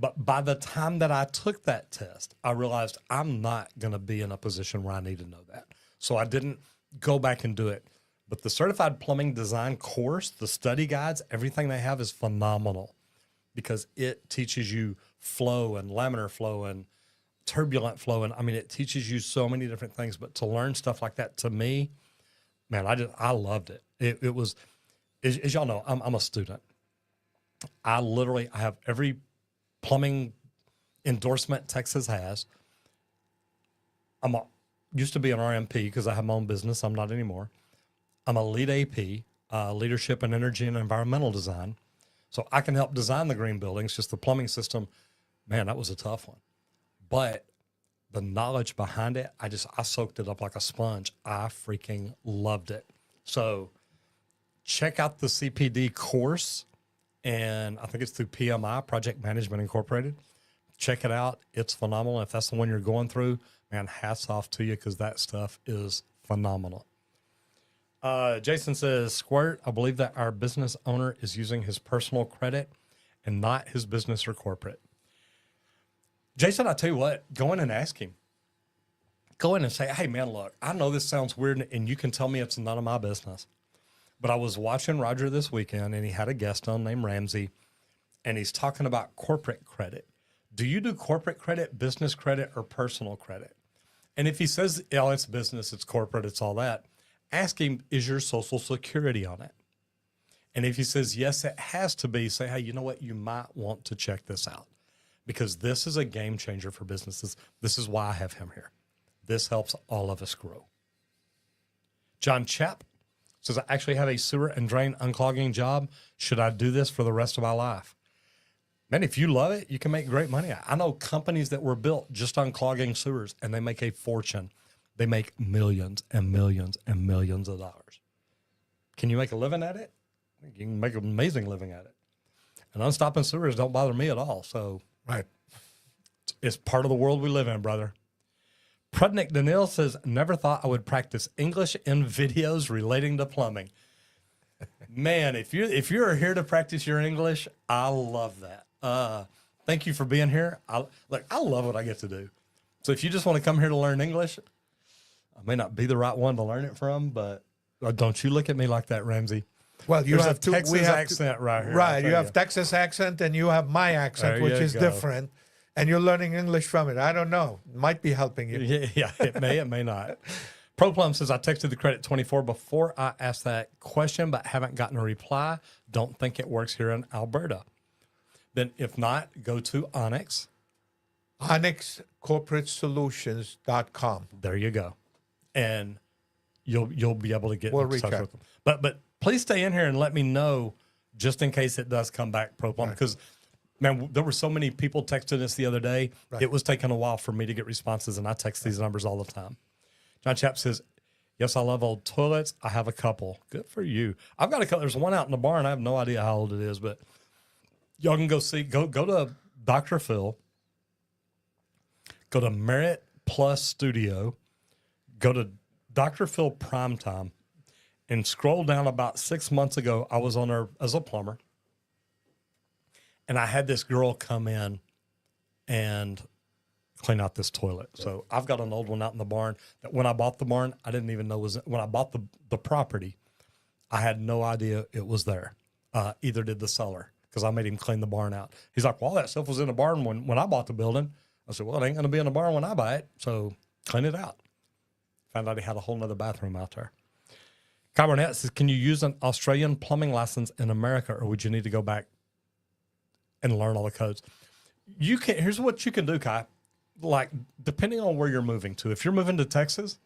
But by the time that I took that test, I realized I'm not going to be in a position where I need to know that. So I didn't go back and do it. But the Certified Plumbing Design course, the study guides, everything they have is phenomenal because it teaches you flow and laminar flow and turbulent flow. And I mean, it teaches you so many different things. But to learn stuff like that, to me, man, I loved it. It was, as y'all know, I'm a student. I have every plumbing endorsement Texas has. Used to be an RMP because I have my own business. I'm not anymore. I'm a lead AP, leadership in energy and environmental design. So I can help design the green buildings. Just the plumbing system, man, that was a tough one. But the knowledge behind it, I soaked it up like a sponge. I freaking loved it. So check out the CPD course, and I think it's through PMI, Project Management Incorporated. Check it out. It's phenomenal. If that's the one you're going through, man, hats off to you because that stuff is phenomenal. Jason says, Squirt, I believe that our business owner is using his personal credit and not his business or corporate. Jason, I tell you what, go in and ask him. Go in and say, hey, man, look, I know this sounds weird, and you can tell me it's none of my business. But I was watching Roger this weekend, and he had a guest on named Ramsey, and he's talking about corporate credit. Do you do corporate credit, business credit, or personal credit? And if he says, oh, it's business, it's corporate, it's all that, ask him, is your Social Security on it? And if he says, yes, it has to be, say, hey, you know what? You might want to check this out because this is a game changer for businesses. This is why I have him here. This helps all of us grow. John Chapp says, I actually have a sewer and drain unclogging job. Should I do this for the rest of my life? Man, if you love it, you can make great money. I know companies that were built just on clogging sewers, and they make a fortune. They make millions and millions and millions of dollars. Can you make a living at it? You can make an amazing living at it. And unstopping sewers don't bother me at all. So Right. it's part of the world we live in, brother. Prudnik Daniil says, never thought I would practice English in videos relating to plumbing. Man, if you're here to practice your English, I love that. Thank you for being here. I love what I get to do. So if you just want to come here to learn English, I may not be the right one to learn it from, but don't you look at me like that, Ramsey. Well, you There's have a two. Texas We have accent right here. Right. You have Texas accent and you have my accent, There which you is go. different. And you're learning English from it. I don't know. Might be helping you. Yeah, it may not. ProPlum says, I texted the credit 24 before I asked that question, but haven't gotten a reply. Don't think it works here in Alberta. Then if not, go to Onyx. OnyxCorporateSolutions.com. There you go. And you'll be able to get We'll in reach touch out. with them. But please stay in here and let me know just in case it does come back, ProPlum, because man, there were so many people texting us the other day. Right. It was taking a while for me to get responses, and I text these numbers all the time. John Chapp says, yes, I love old toilets. I have a couple. Good for you. I've got a couple. There's one out in the barn. I have no idea how old it is, but y'all can go see. Go to Dr. Phil. Go to Merit Plus Studio. Go to Dr. Phil Primetime. And scroll down about 6 months ago, I was on there as a plumber. And I had this girl come in and clean out this toilet. So I've got an old one out in the barn that when I bought the barn, I didn't even know when I bought the property, I had no idea it was there. Either did the seller, because I made him clean the barn out. He's like, well, that stuff was in the barn when I bought the building. I said, well, it ain't going to be in the barn when I buy it. So clean it out. Found out he had a whole nother bathroom out there. Kai Burnett says, can you use an Australian plumbing license in America, or would you need to go back and learn all the codes? You can. Here's what you can do, Kai. Like, depending on where you're moving to, if you're moving to Texas,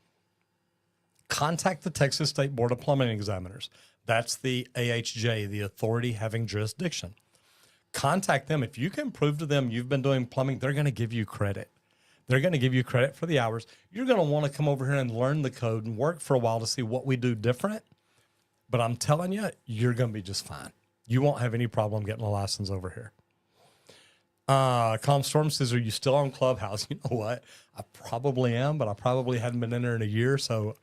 contact the Texas State Board of Plumbing Examiners. That's the AHJ, the authority having jurisdiction. Contact them. If you can prove to them you've been doing plumbing, they're going to give you credit. They're going to give you credit for the hours. You're going to want to come over here and learn the code and work for a while to see what we do different. But I'm telling you, you're going to be just fine. You won't have any problem getting a license over here. Calm Storm says, are you still on Clubhouse? You know what? I probably am, but I probably hadn't been in there in a year. So,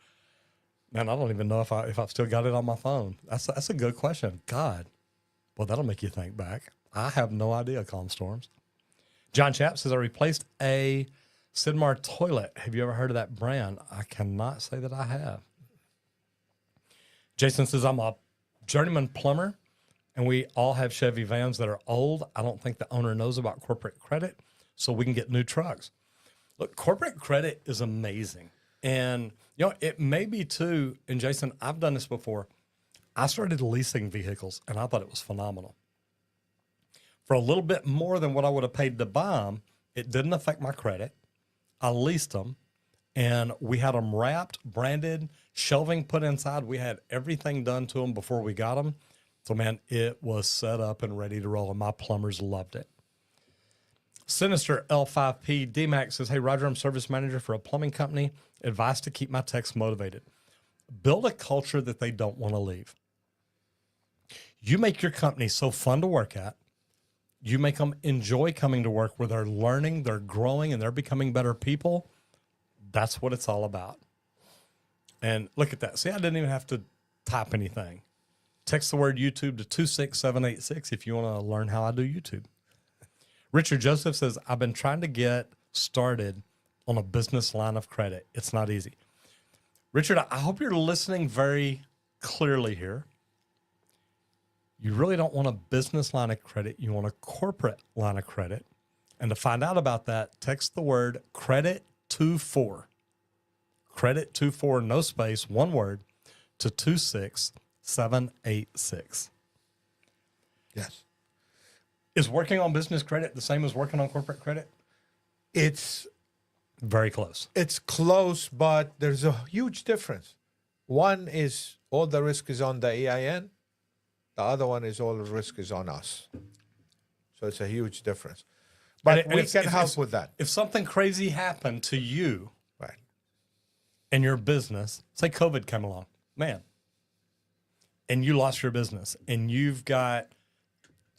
man, I don't even know if I've still got it on my phone. That's a good question. God, well, that'll make you think back. I have no idea, Calm Storms. John Chapp says, I replaced a Sidmar toilet. Have you ever heard of that brand? I cannot say that I have. Jason says, I'm a journeyman plumber, and we all have Chevy vans that are old. I don't think the owner knows about corporate credit, so we can get new trucks. Look, corporate credit is amazing. And, it may be too, and Jason, I've done this before. I started leasing vehicles and I thought it was phenomenal. For a little bit more than what I would have paid to buy them, it didn't affect my credit. I leased them and we had them wrapped, branded, shelving put inside. We had everything done to them before we got them. So, man, it was set up and ready to roll, and my plumbers loved it. Sinister L5P DMAX says, hey, Roger, I'm service manager for a plumbing company. Advice to keep my techs motivated. Build a culture that they don't want to leave. You make your company so fun to work at. You make them enjoy coming to work where they're learning, they're growing, and they're becoming better people. That's what it's all about. And look at that. See, I didn't even have to type anything. Text the word YouTube to 26786 if you want to learn how I do YouTube. Richard Joseph says, I've been trying to get started on a business line of credit. It's not easy. Richard, I hope you're listening very clearly here. You really don't want a business line of credit. You want a corporate line of credit. And to find out about that, text the word credit24. Credit24, no space, one word, to 26786. Yes. Is working on business credit the same as working on corporate credit? It's very close. It's close, but there's a huge difference. One is all the risk is on the EIN. The other one is all the risk is on us. So it's a huge difference. But we can help with that. If something crazy happened to you, right, in your business, say COVID came along, man, and you lost your business, and you've got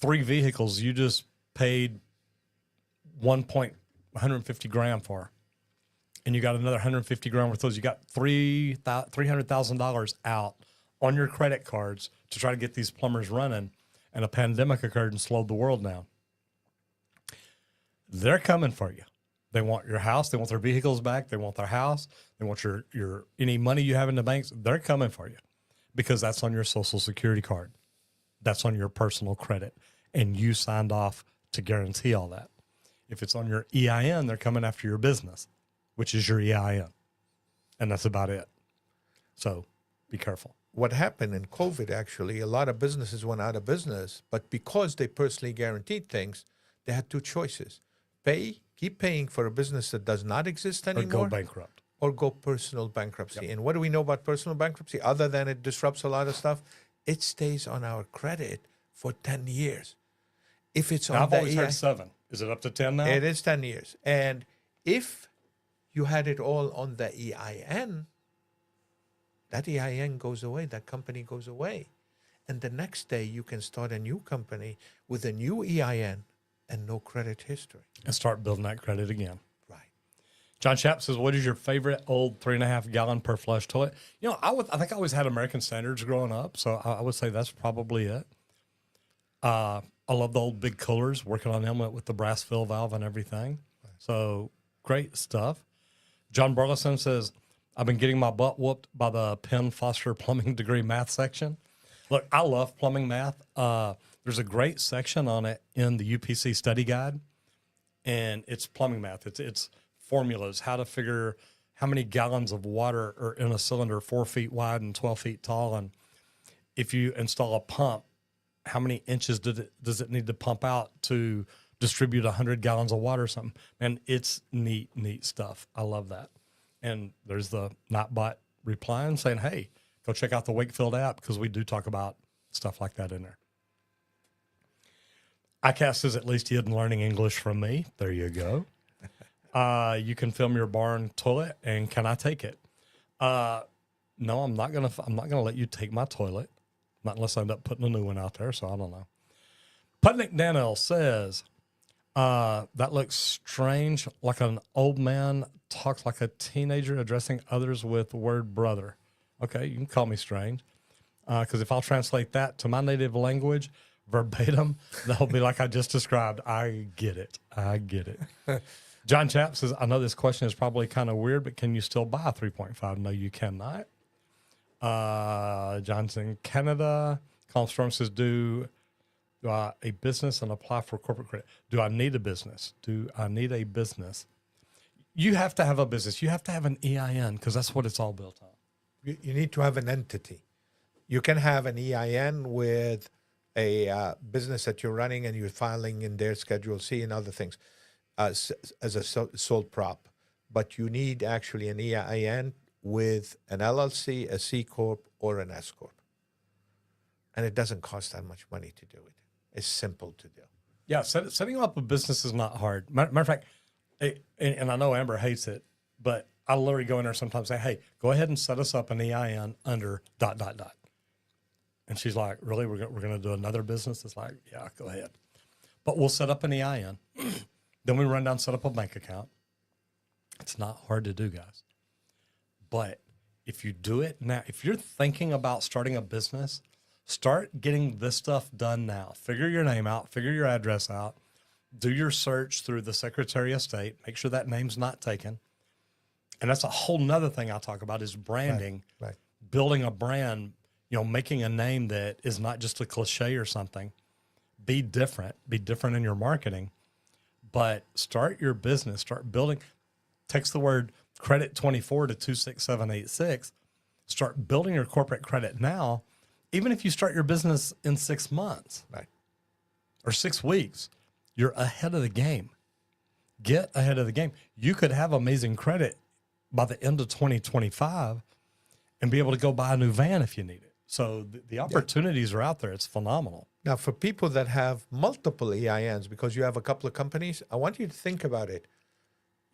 3 vehicles you just paid 150 grand for, and you got another 150 grand worth of those. You got $300,000 out on your credit cards to try to get these plumbers running, and a pandemic occurred and slowed the world down. They're coming for you. They want your house. They want their vehicles back. They want their house. They want your any money you have in the banks. They're coming for you because that's on your Social Security card. That's on your personal credit, and you signed off to guarantee all that. If it's on your EIN, they're coming after your business, which is your EIN, and that's about it. So be careful. What happened in COVID, actually, a lot of businesses went out of business, but because they personally guaranteed things, they had 2 choices. Keep paying for a business that does not exist anymore. Or go bankrupt. Or go personal bankruptcy. Yep. And what do we know about personal bankruptcy? Other than it disrupts a lot of stuff, it stays on our credit for 10 years. If it's on I've the always heard 7. Is it up to 10 now? It is 10 years. And if you had it all on the EIN, that EIN goes away, that company goes away. And the next day you can start a new company with a new EIN and no credit history. And start building that credit again. Right. John Chapp says, what is your favorite old 3.5 gallon per flush toilet? You know, I think I always had American Standards growing up, so I would say that's probably it. I love the old big coolers, working on them with the brass fill valve and everything. Right. So great stuff. John Burleson says, I've been getting my butt whooped by the Penn Foster plumbing degree math section. Look, I love plumbing math. There's a great section on it in the UPC study guide, and it's plumbing math. It's formulas, how to figure how many gallons of water are in a cylinder 4 feet wide and 12 feet tall. And if you install a pump, how many inches does it need to pump out to distribute 100 gallons of water or something? Man, it's neat stuff. I love that. And there's the Nightbot replying saying, hey, go check out the Wakefield app because we do talk about stuff like that in there. ICAST says, at least you isn't learning English from me. There you go. You can film your barn toilet, and can I take it? No, I'm not gonna let you take my toilet, not unless I end up putting a new one out there. So I don't know. Putnik Danel says, that looks strange, like an old man talks like a teenager addressing others with the word brother. Okay, you can call me strange, because if I'll translate that to my native language verbatim, that'll be like I just described. I get it. John Chapp says, I know this question is probably kind of weird, but can you still buy a 3.5? No, you cannot. Johnson, Canada. Colin Storm says, do a business and apply for corporate credit. Do I need a business? you have to have a business. You have to have an EIN because that's what it's all built on. You need to have an entity. You can have an EIN with a business that you're running and you're filing in their Schedule C and other things as a sole prop. But you need actually an EIN with an LLC, a C Corp, or an S Corp. And it doesn't cost that much money to do it. It's simple to do. Yeah, setting up a business is not hard. Matter of fact, and I know Amber hates it, but I literally go in there sometimes and say, hey, go ahead and set us up an EIN under ... And she's like, really? We're going to do another business? It's like, yeah, go ahead. But we'll set up an EIN. Then we run down, set up a bank account. It's not hard to do, guys. But if you do it now, if you're thinking about starting a business, start getting this stuff done now. Figure your name out, figure your address out, do your search through the Secretary of State, make sure that name's not taken. And that's a whole nother thing I talk about is branding, Right. Building a brand, making a name that is not just a cliche or something. Be different in your marketing, but start your business, start building. Text the word credit 24 to 26786. Start building your corporate credit now. Even if you start your business in 6 months, Right. or 6 weeks, you're ahead of the game. Get ahead of the game. You could have amazing credit by the end of 2025 and be able to go buy a new van if you need it. So the opportunities are out there. It's phenomenal. Now, for people that have multiple EINs, because you have a couple of companies, I want you to think about it.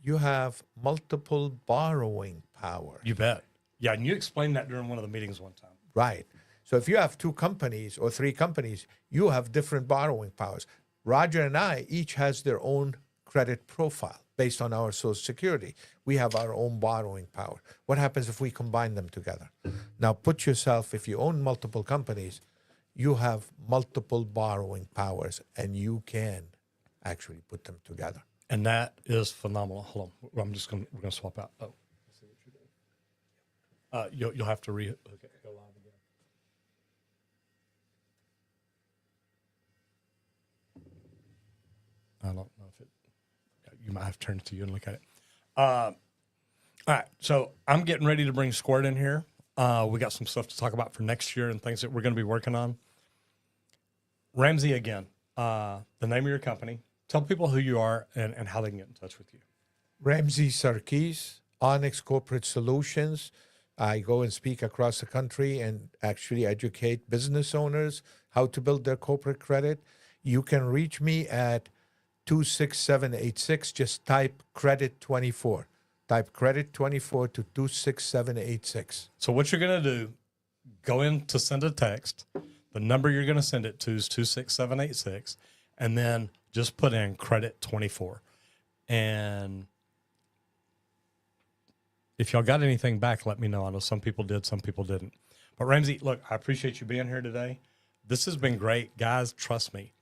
You have multiple borrowing power. You bet. Yeah, and you explained that during one of the meetings one time. Right. So if you have 2 companies or 3 companies, you have different borrowing powers. Roger and I each has their own credit profile based on our Social Security. We have our own borrowing power. What happens if we combine them together? Now put yourself, if you own multiple companies, you have multiple borrowing powers and you can actually put them together. And that is phenomenal. Hold on. We're going to swap out. Oh, I see what you're doing. You'll have to go live again. I don't know if you might have to turn it to you and look at it. All right. So I'm getting ready to bring Squirt in here. We got some stuff to talk about for next year and things that we're going to be working on. Ramsey, again, the name of your company. Tell people who you are and how they can get in touch with you. Ramsey Sarkis, Onyx Corporate Solutions. I go and speak across the country and actually educate business owners how to build their corporate credit. You can reach me at 26786. Just type credit 24. Type credit 24 to 26786. So what you're going to do, go in to send a text. The number you're going to send it to is 26786. And then just put in credit 24. And if y'all got anything back, let me know. I know some people did, some people didn't. But Ramsey, look, I appreciate you being here today. This has been great. Guys, trust me.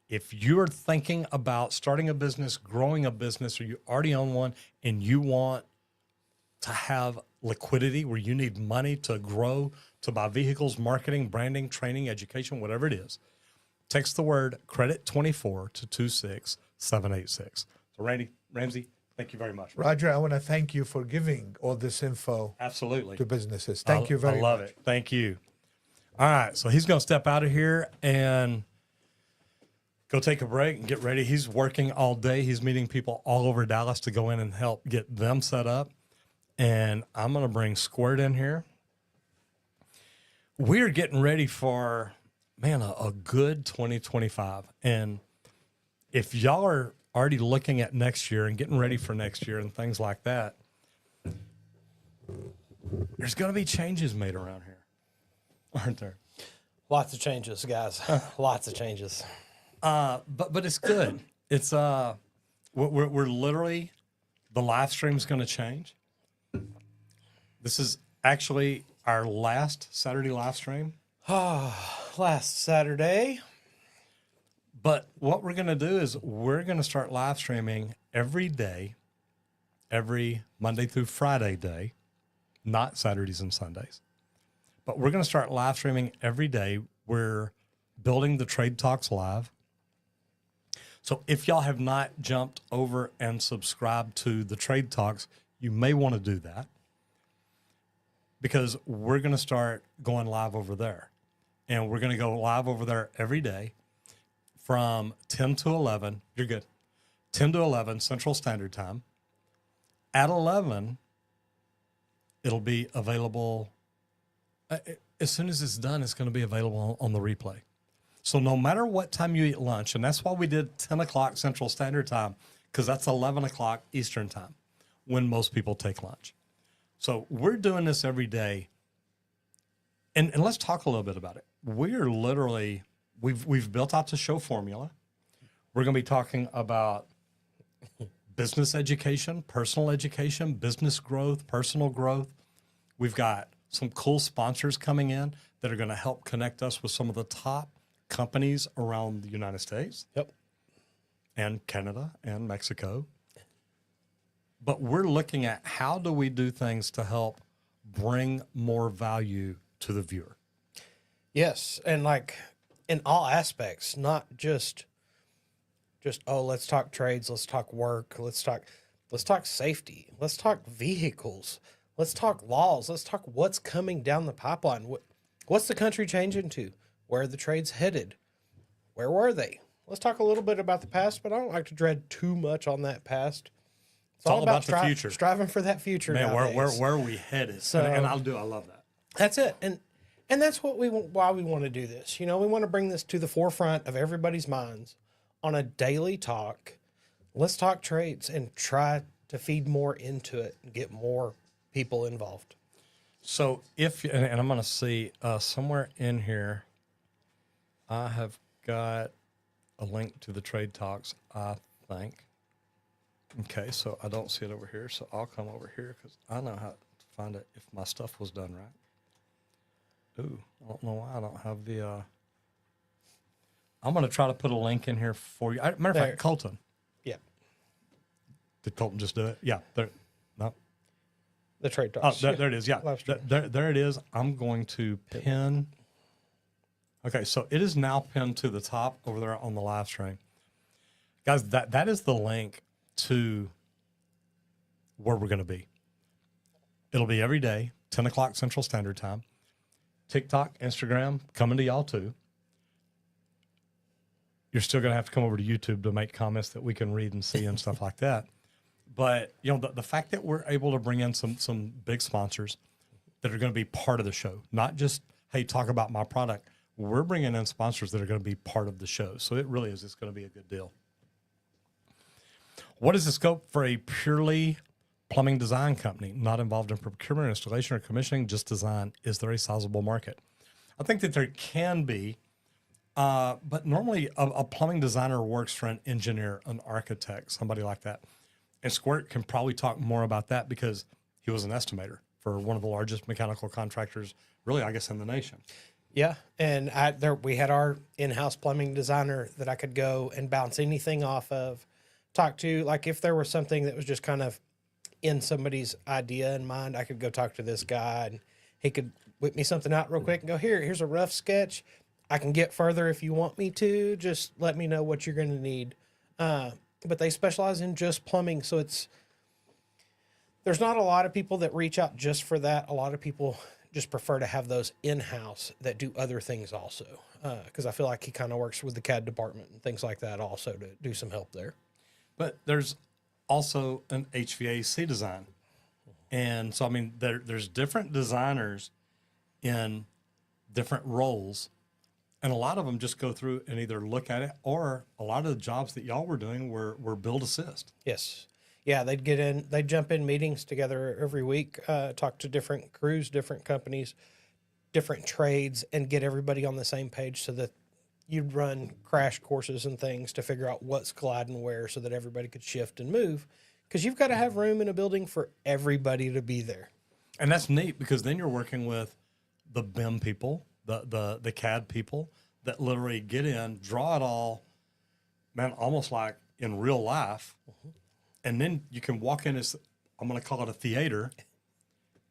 If you're thinking about starting a business, growing a business, or you already own one and you want to have liquidity where you need money to grow, to buy vehicles, marketing, branding, training, education, whatever it is, text the word credit 24 to 26786. So Ramsey, thank you very much. Roger, I want to thank you for giving all this info Absolutely to businesses. Thank you very much. I love it. Thank you. All right. So he's going to step out of here and go take a break and get ready. He's working all day. He's meeting people all over Dallas to go in and help get them set up. And I'm going to bring Squirt in here. We're getting ready for, a good 2025. And if y'all are already looking at next year and getting ready for next year and things like that, there's going to be changes made around here, aren't there? Lots of changes, guys. Lots of changes. But it's good. It's we're literally, the live stream is going to change. This is actually our last Saturday live stream. Last Saturday. But what we're going to do is we're going to start live streaming every day, every Monday through Friday day, not Saturdays and Sundays. But we're going to start live streaming every day. We're building the Trade Talks Live. So if y'all have not jumped over and subscribed to the Trade Talks, you may want to do that because we're going to start going live over there. And we're going to go live over there every day from 10 to 11. You're good. 10 to 11 Central Standard Time. At 11, it'll be available. As soon as it's done, it's going to be available on the replay. So no matter what time you eat lunch, and that's why we did 10 o'clock Central Standard Time, because that's 11 o'clock Eastern Time when most people take lunch. So we're doing this every day. And let's talk a little bit about it. We're literally, we've built out the show formula. We're going to be talking about business education, personal education, business growth, personal growth. We've got some cool sponsors coming in that are going to help connect us with some of the top companies around the United States. Yep. And Canada and Mexico. But we're looking at how do we do things to help bring more value to the viewer. Yes, and like in all aspects, not just oh, let's talk trades, let's talk work, let's talk safety, let's talk vehicles, let's talk laws, let's talk what's coming down the pipeline. What's the country changing to? Where are the trades headed? Where were they? Let's talk a little bit about the past, but I don't like to dread too much on that past. It's all about the future. Striving for that future. Man, nowadays. where are we headed? So, and I love that. That's it. And that's what why we want to do this. You know, we want to bring this to the forefront of everybody's minds on a daily talk. Let's talk trades and try to feed more into it and get more people involved. So and I'm going to see somewhere in here, I have got a link to the Trade Talks, I think. Okay, so I don't see it over here, so I'll come over here because I know how to find it if my stuff was done right. Ooh, I don't know why I don't have the... I'm going to try to put a link in here for you. Matter of fact, Colton. Yeah. Did Colton just do it? Yeah. There, no. The Trade Talks. Oh, there it is. Yeah. There it is. I'm going to pin... Okay, so it is now pinned to the top over there on the live stream. Guys, that is the link to where we're going to be. It'll be every day, 10 o'clock Central Standard Time. TikTok, Instagram, coming to y'all too. You're still going to have to come over to YouTube to make comments that we can read and see and stuff like that. But, you know, the fact that we're able to bring in some big sponsors that are going to be part of the show, not just, hey, talk about my product. We're bringing in sponsors that are going to be part of the show. So it really is, it's going to be a good deal. What is the scope for a purely plumbing design company not involved in procurement, installation, or commissioning, just design? Is there a sizable market? I think that there can be, but normally a plumbing designer works for an engineer, an architect, somebody like that. And Squirt can probably talk more about that because he was an estimator for one of the largest mechanical contractors, really, I guess, in the nation. Yeah, and we had our in-house plumbing designer that I could go and bounce anything off of, talk to. Like if there was something that was just kind of in somebody's idea in mind, I could go talk to this guy and he could whip me something out real quick and go, here's a rough sketch. I can get further if you want me to. Just let me know what you're going to need. But they specialize in just plumbing, so there's not a lot of people that reach out just for that. A lot of people just prefer to have those in-house that do other things also, because I feel like he kind of works with the CAD department and things like that also to do some help there. But there's also an HVAC design. And so, I mean, there's different designers in different roles. And a lot of them just go through and either look at it, or a lot of the jobs that y'all were doing were build assist. Yes. Yeah, they'd jump in meetings together every week, talk to different crews, different companies, different trades, and get everybody on the same page so that you'd run crash courses and things to figure out what's colliding where so that everybody could shift and move. Because you've got to have room in a building for everybody to be there. And that's neat because then you're working with the BIM people, the CAD people that literally get in, draw it all, man, almost like in real life. Mm-hmm. And then you can walk in as, I'm going to call it a theater,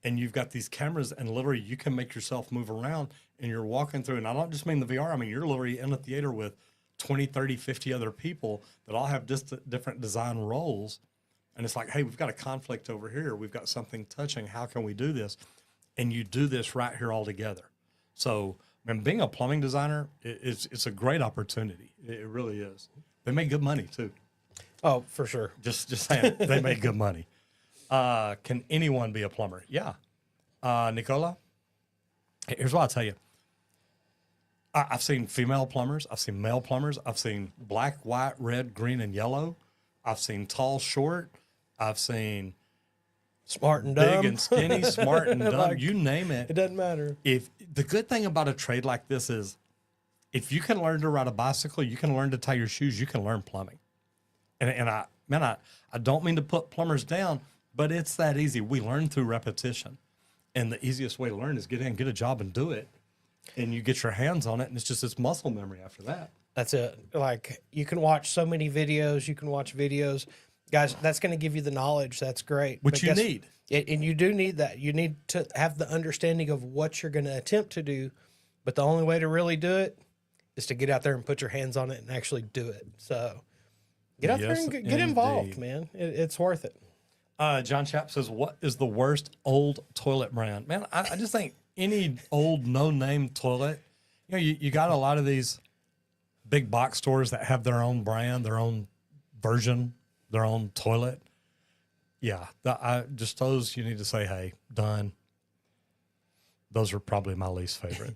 and you've got these cameras and literally you can make yourself move around and you're walking through. And I don't just mean the VR. I mean, you're literally in a theater with 20, 30, 50 other people that all have just different design roles. And it's like, hey, we've got a conflict over here. We've got something touching. How can we do this? And you do this right here all together. So, man, being a plumbing designer, it's a great opportunity. It really is. They make good money too. Oh, for sure. Just saying, they make good money. Can anyone be a plumber? Yeah. Nicola, here's what I'll tell you. I've seen female plumbers. I've seen male plumbers. I've seen black, white, red, green, and yellow. I've seen tall, short. I've seen Smart and dumb. big and skinny, smart and dumb. Like, you name it. It doesn't matter. If the good thing about a trade like this is, if you can learn to ride a bicycle, you can learn to tie your shoes. You can learn plumbing. And I don't mean to put plumbers down, but it's that easy. We learn through repetition, and the easiest way to learn is get in, get a job, and do it. And you get your hands on it, and it's muscle memory after that. That's it. Like, you can watch so many videos. You can watch videos. Guys, that's going to give you the knowledge. That's great. Which you need. And you do need that. You need to have the understanding of what you're going to attempt to do. But the only way to really do it is to get out there and put your hands on it and actually do it. So get out there and get involved, man. It's worth it. John Chapp says, what is the worst old toilet brand? Man, I just think any old no-name toilet, you got a lot of these big box stores that have their own brand, their own version, their own toilet. Yeah, those you need to say, hey, done. Those are probably my least favorite.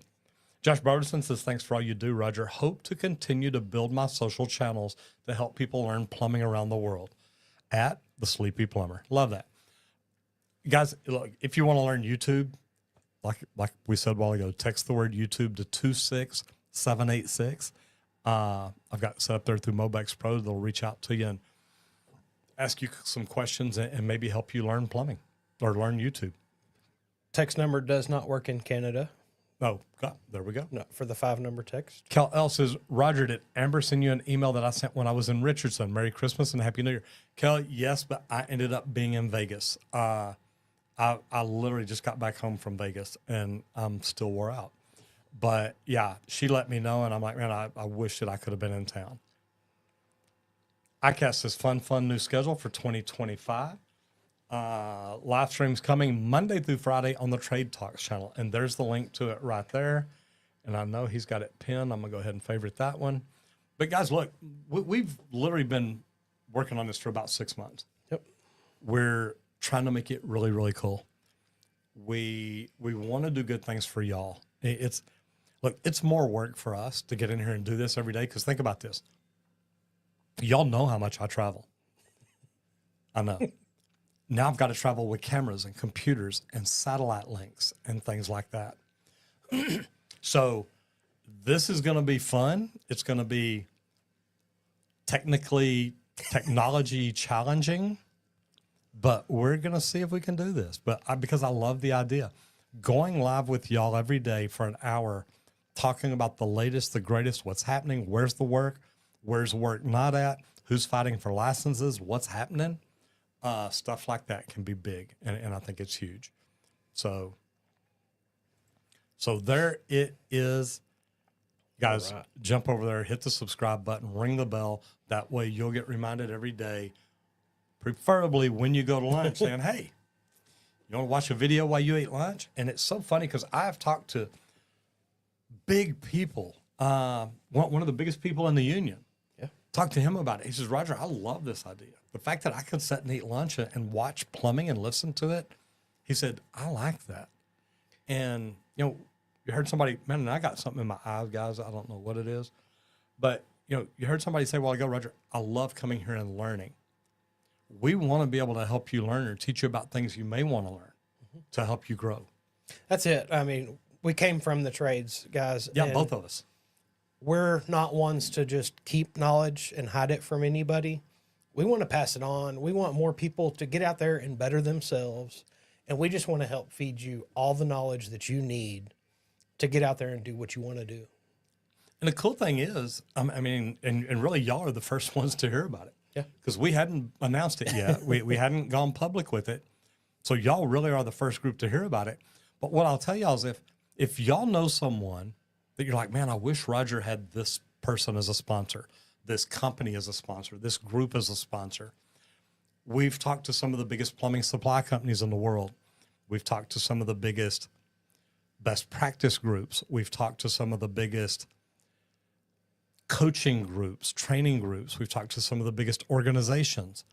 Josh Broderson says, thanks for all you do, Roger. Hope to continue to build my social channels to help people learn plumbing around the world. At The Sleepy Plumber. Love that. Guys, look, if you want to learn YouTube, like we said a while ago, text the word YouTube to 26786. I've got it set up there through Mobex Pro. They'll reach out to you and ask you some questions and maybe help you learn plumbing or learn YouTube. Text number does not work in Canada. Oh, God, there we go. No, for the 5-number text. Cal L says, Roger, did Amber send you an email that I sent when I was in Richardson? Merry Christmas and Happy New Year. Cal, yes, but I ended up being in Vegas. I literally just got back home from Vegas, and I'm still wore out. But, yeah, she let me know, and I'm like, man, I wish that I could have been in town. ICAST says, fun new schedule for 2025. Live streams coming Monday through Friday on the Trade Talks channel. And there's the link to it right there. And I know he's got it pinned. I'm going to go ahead and favorite that one. But guys, look, we've literally been working on this for about 6 months. Yep. We're trying to make it really, really cool. We want to do good things for y'all. It's more work for us to get in here and do this every day. Because think about this. Y'all know how much I travel. I know. Now I've got to travel with cameras and computers and satellite links and things like that. So this is going to be fun. It's going to be technology challenging, but we're going to see if we can do this. But because I love the idea. Going live with y'all every day for an hour, talking about the latest, the greatest, what's happening, where's the work not at, who's fighting for licenses, what's happening. Stuff like that can be big, and I think it's huge. So there it is. Guys, right. Jump over there, hit the subscribe button, ring the bell. That way you'll get reminded every day, preferably when you go to lunch, saying, hey, you want to watch a video while you eat lunch? And it's so funny because I've talked to big people, one of the biggest people in the union. Yeah. Talked to him about it. He says, Roger, I love this idea. The fact that I could sit and eat lunch and watch plumbing and listen to it, he said, I like that. And, you heard somebody, man, and I got something in my eyes, guys. I don't know what it is. But, you heard somebody say a while ago, Roger, I love coming here and learning. We want to be able to help you learn or teach you about things you may want to learn to help you grow. That's it. I mean, we came from the trades, guys. Yeah, both of us. We're not ones to just keep knowledge and hide it from anybody. We want to pass it on. We want more people to get out there and better themselves. And we just want to help feed you all the knowledge that you need to get out there and do what you want to do. And the cool thing is, I mean, and really y'all are the first ones to hear about it. Yeah. Because we hadn't announced it yet. we hadn't gone public with it. So y'all really are the first group to hear about it. But what I'll tell y'all is if y'all know someone that you're like, man, I wish Roger had this person is a sponsor. This company is a sponsor. This group is a sponsor. We've talked to some of the biggest plumbing supply companies in the world. We've talked to some of the biggest best practice groups. We've talked to some of the biggest coaching groups, training groups. We've talked to some of the biggest organizations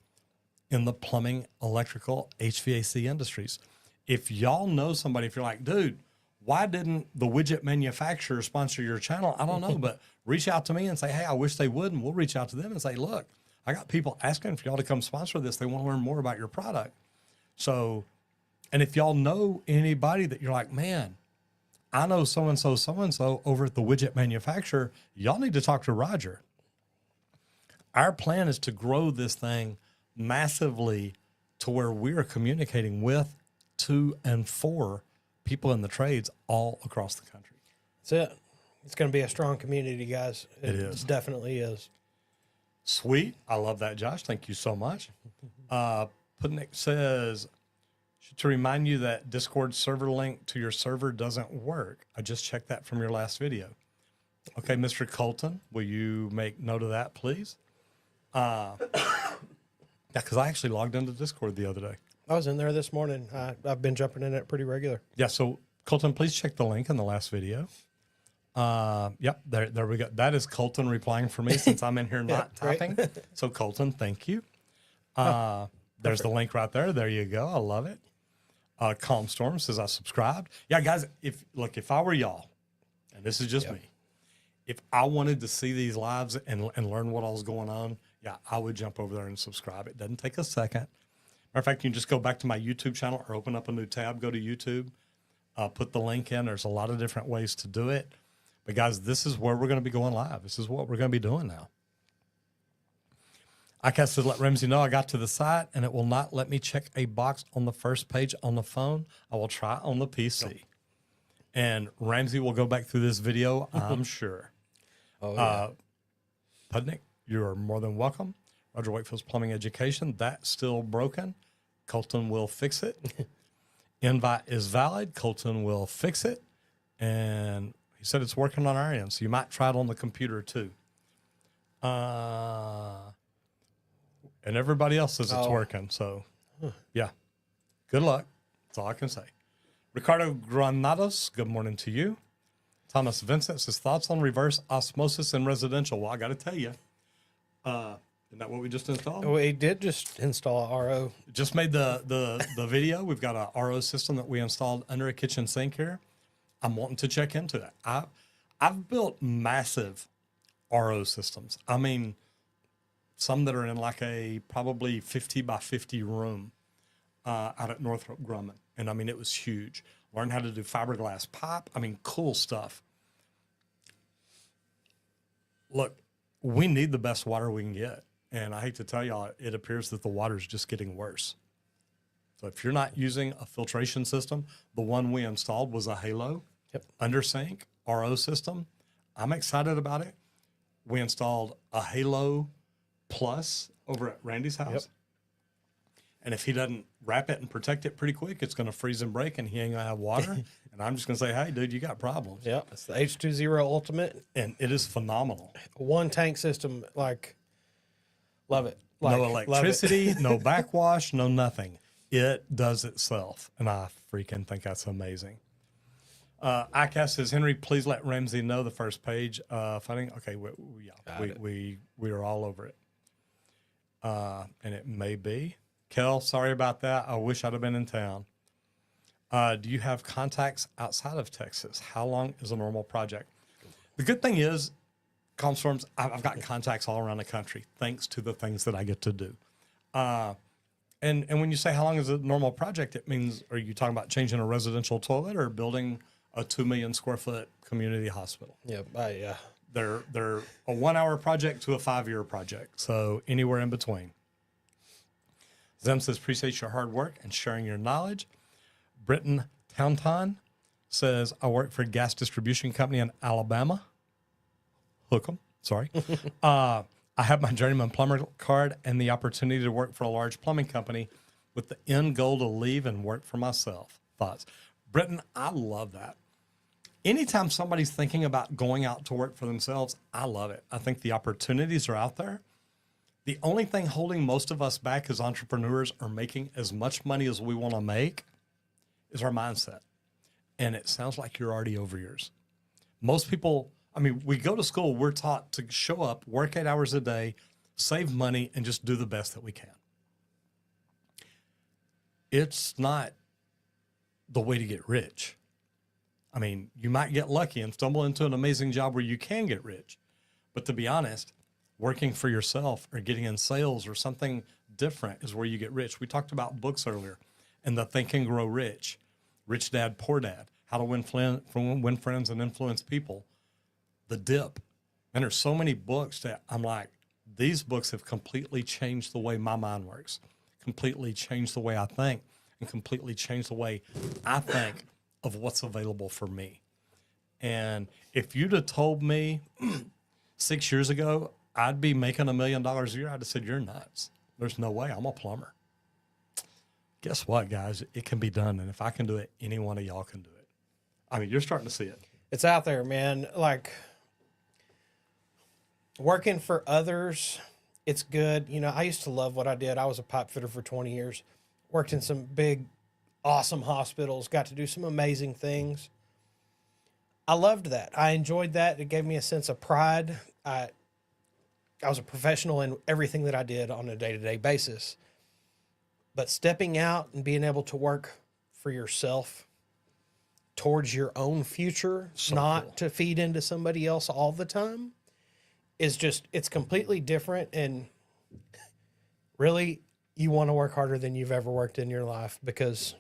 in the plumbing, electrical, HVAC industries. If y'all know somebody, if you're like, dude, why didn't the widget manufacturer sponsor your channel? I don't know, but reach out to me and say, hey, I wish they would. And we'll reach out to them and say, look, I got people asking for y'all to come sponsor this. They want to learn more about your product. So, and if y'all know anybody that you're like, man, I know so-and-so over at the widget manufacturer, y'all need to talk to Roger. Our plan is to grow this thing massively to where we are communicating with, to, and for people in the trades all across the country. That's it. It's going to be a strong community, guys. It is. It definitely is. Sweet. I love that, Josh. Thank you so much. Putnik says, to remind you that Discord server link to your server doesn't work. I just checked that from your last video. Okay, Mr. Colton, will you make note of that, please? Yeah, because I actually logged into Discord the other day. I was in there this morning. I've been jumping in it pretty regular. Yeah, so Colton, please check the link in the last video. Yep, there we go. That is Colton replying for me since I'm in here not typing. So Colton, thank you. There's the link right there. There you go. I love it. Calm Storm says I subscribed. Yeah, guys, if I were y'all, and this is just me, if I wanted to see these lives and learn what all's going on, yeah, I would jump over there and subscribe. It doesn't take a second. Matter of fact, you can just go back to my YouTube channel or open up a new tab, go to YouTube, put the link in. There's a lot of different ways to do it. But guys, this is where we're going to be going live. This is what we're going to be doing now. ICAST says, let Ramsey know I got to the site and it will not let me check a box on the first page on the phone. I will try on the PC. And Ramsey will go back through this video, I'm sure. Oh, yeah. Pudnick, you are more than welcome. Roger Wakefield's Plumbing Education, that's still broken. Colton will fix it. Invite is valid. Colton will fix it. And he said it's working on our end, so you might try it on the computer too. And everybody else says it's working. So, yeah. Good luck. That's all I can say. Ricardo Granados, good morning to you. Thomas Vincent says, thoughts on reverse osmosis in residential? Well, I got to tell you, isn't that what we just installed? We did just install a RO. Just made the video. We've got a RO system that we installed under a kitchen sink here. I'm wanting to check into it. I've built massive RO systems. I mean, some that are in like a probably 50 by 50 room out at Northrop Grumman. And I mean, it was huge. Learned how to do fiberglass pipe. I mean, cool stuff. Look, we need the best water we can get. And I hate to tell y'all, it appears that the water's just getting worse. So if you're not using a filtration system, the one we installed was a Halo under sink RO system. I'm excited about it. We installed a Halo Plus over at Randy's house. And if he doesn't wrap it and protect it pretty quick, it's going to freeze and break and he ain't going to have water. And I'm just going to say, hey, dude, you got problems. Yeah, it's the H20 Ultimate. And it is phenomenal. One tank system, like, love it. Like, no electricity, no backwash, no nothing. It does itself. And I freaking think that's amazing. ICAST says, Henry, please let Ramsey know the first page. Funding. Okay, we are all over it. And it may be. Kel, sorry about that. I wish I'd have been in town. Do you have contacts outside of Texas? How long is a normal project? The good thing is, Calm Storms, I've got contacts all around the country, thanks to the things that I get to do. And when you say how long is a normal project, it means, are you talking about changing a residential toilet or building a 2 million square foot community hospital? Yeah, yeah. They're a 1 hour project to a 5-year project. So anywhere in between. Zem says, appreciate your hard work and sharing your knowledge. Britton Townton says, I work for a gas distribution company in Alabama. Hook'em, sorry. I have my journeyman plumber card and the opportunity to work for a large plumbing company with the end goal to leave and work for myself. Thoughts? Britton, I love that. anytime somebody's thinking about going out to work for themselves, I love it. I think the opportunities are out there. The only thing holding most of us back as entrepreneurs are making as much money as we want to make is our mindset. And it sounds like you're already over yours. Most people, I mean, we go to school, we're taught to show up, work 8 hours a day, save money, and just do the best that we can. It's not the way to get rich. I mean, you might get lucky and stumble into an amazing job where you can get rich. But to be honest, working for yourself or getting in sales or something different is where you get rich. We talked about books earlier and the Think and Grow Rich, Rich Dad, Poor Dad, How to Win Friends and Influence People, The Dip. And there's so many books that I'm like, these books have completely changed the way my mind works, completely changed the way I think, and completely changed the way I think of what's available for me. And if you'd have told me 6 years ago I'd be making $1 million a year, I'd have said, you're nuts. There's no way. I'm a plumber. Guess what, guys? It can be done. And if I can do it, any one of y'all can do it. I mean, you're starting to see it. It's out there, man. Like, working for others, it's good. You know, I used to love what I did. I was a pipe fitter for 20 years, worked in some big, awesome hospitals, got to do some amazing things. I loved that. I enjoyed that. It gave me a sense of pride. I was a professional in everything that I did on a day-to-day basis. But stepping out and being able to work for yourself towards your own future, not cool. to feed into somebody else all the time, is just, it's completely different. And really, you want to work harder than you've ever worked in your life because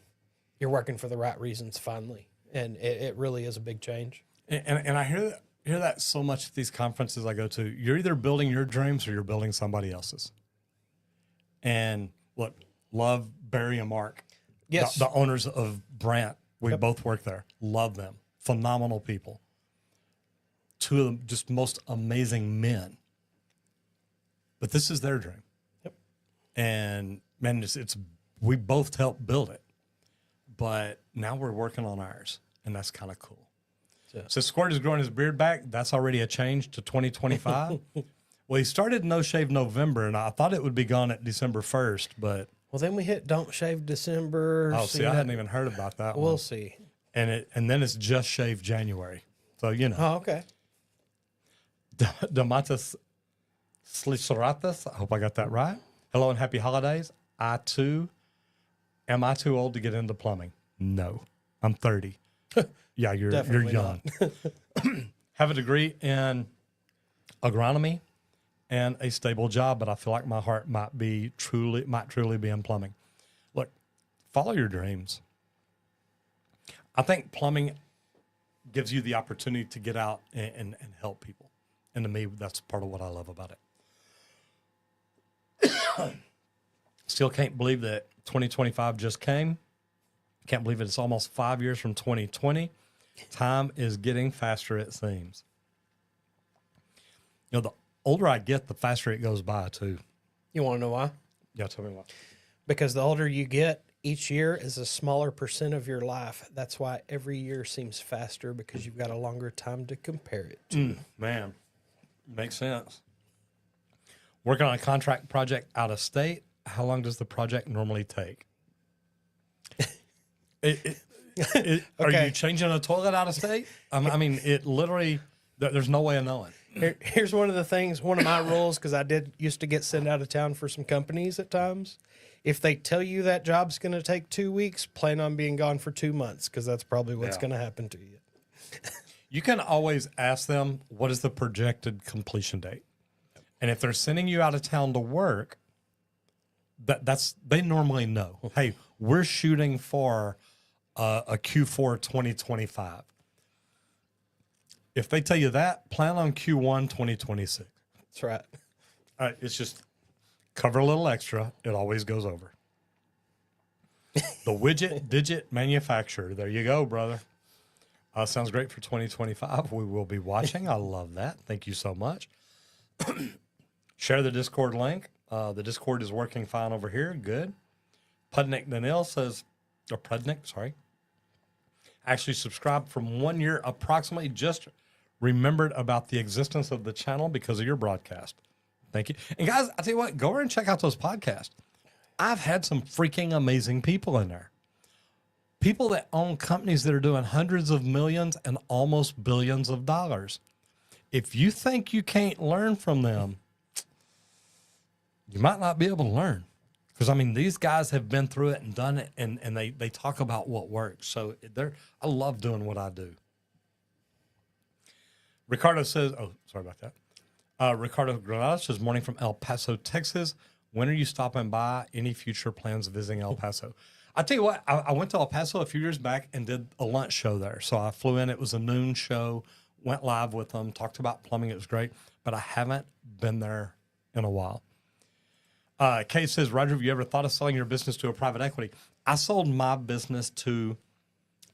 you're working for the right reasons finally. And it really is a big change. And I hear that so much at these conferences I go to. You're either building your dreams or you're building somebody else's. And look, love Barry and Mark. Yes. The owners of Brant. We both work there. Love them. Phenomenal people. Two of them just most amazing men. But this is their dream. Yep. And man, we both helped build it. But now we're working on ours. And that's kind of cool. So Squirt is growing his beard back. That's already a change to 2025. Well, he started No Shave November, and I thought it would be gone at December 1st, but... Well, then we hit Don't Shave December. Oh, see, I hadn't even heard about that one. We'll see. And then it's Just Shave January. So, you know. Oh, okay. Domatis Sliseratis, I hope I got that right. Hello and happy holidays. Am I too old to get into plumbing? No. I'm 30. Yeah, you're young. Have a degree in agronomy and a stable job, but I feel like my heart might truly be in plumbing. Look, follow your dreams. I think plumbing gives you the opportunity to get out and help people. And to me, that's part of what I love about it. Still can't believe that 2025 just came. Can't believe it's almost 5 years from 2020. Time is getting faster, it seems. You know, the older I get, the faster it goes by, too. You want to know why? Yeah, tell me why. Because the older you get, each year is a smaller percent of your life. That's why every year seems faster, because you've got a longer time to compare it to. Man, makes sense. Working on a contract project out of state, how long does the project normally take? Are you changing a toilet out of state? I mean, it literally, there's no way of knowing. Here's one of the things, one of my rules, because I used to get sent out of town for some companies at times. If they tell you that job's going to take 2 weeks, plan on being gone for 2 months, because that's probably what's going to happen to you. You can always ask them, what is the projected completion date? And if they're sending you out of town to work, they normally know. Hey, we're shooting for a Q4 2025. If they tell you that, plan on Q1 2026. That's right. It's just cover a little extra. It always goes over. The widget digit manufacturer. There you go, brother. Sounds great for 2025. We will be watching. I love that. Thank you so much. Share the Discord link. The Discord is working fine over here. Good. Pudnick Danil says, or Pudnick, sorry. actually subscribed from 1 year approximately, just remembered about the existence of the channel because of your broadcast. Thank you. And guys, I tell you what, go over and check out those podcasts. I've had some freaking amazing people in there. People that own companies that are doing hundreds of millions and almost billions of dollars. If you think you can't learn from them, you might not be able to learn. Because, I mean, these guys have been through it and done it, and they talk about what works. So I love doing what I do. Ricardo says, oh, sorry about that. Ricardo Granada says, morning from El Paso, Texas. When are you stopping by? Any future plans of visiting El Paso? I'll tell you what, I went to El Paso a few years back and did a lunch show there. So I flew in. It was a noon show, went live with them, talked about plumbing. It was great. But I haven't been there in a while. Kay says, Roger, have you ever thought of selling your business to a private equity? I sold my business to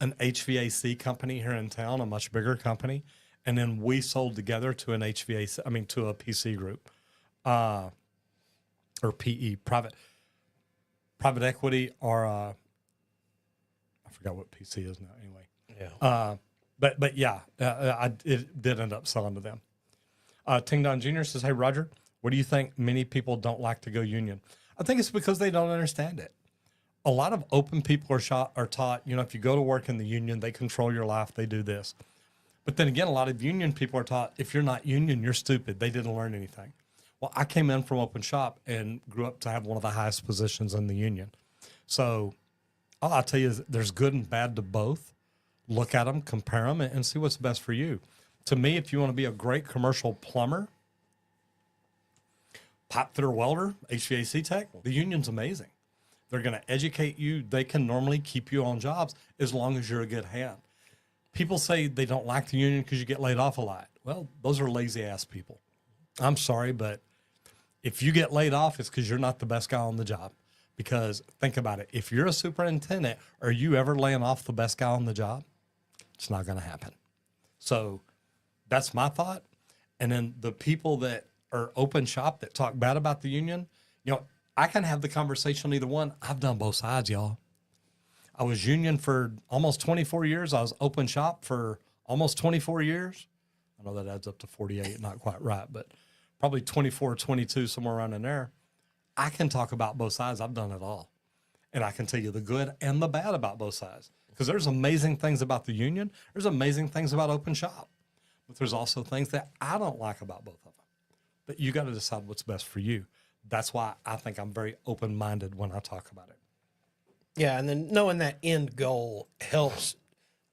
an HVAC company here in town, a much bigger company. And then we sold together to an to a PC group, or PE, private equity, or I forgot what PC is now anyway. Yeah. But yeah, it did end up selling to them. Ting Don Jr. says, hey, Roger, what do you think many people don't like to go union? I think it's because they don't understand it. A lot of open people are taught, if you go to work in the union, they control your life, they do this. But then again, a lot of union people are taught, if you're not union, you're stupid. They didn't learn anything. Well, I came in from open shop and grew up to have one of the highest positions in the union. So all I'll tell you is there's good and bad to both. Look at them, compare them, and see what's best for you. To me, if you want to be a great commercial plumber, pipe fitter, welder, HVAC tech, the union's amazing. They're going to educate you. They can normally keep you on jobs as long as you're a good hand. People say they don't like the union because you get laid off a lot. Well, those are lazy ass people. I'm sorry, but if you get laid off, it's because you're not the best guy on the job. Because think about it. If you're a superintendent, are you ever laying off the best guy on the job? It's not going to happen. So that's my thought. And then the people that are open shop that talk bad about the union, I can have the conversation either one. I've done both sides, y'all. I was union for almost 24 years. I was open shop for almost 24 years. I know that adds up to 48, not quite right, but probably 24, 22, somewhere around in there. I can talk about both sides. I've done it all. And I can tell you the good and the bad about both sides. Because there's amazing things about the union. There's amazing things about open shop. But there's also things that I don't like about both of them. But you got to decide what's best for you. That's why I think I'm very open-minded when I talk about it. Yeah, and then knowing that end goal helps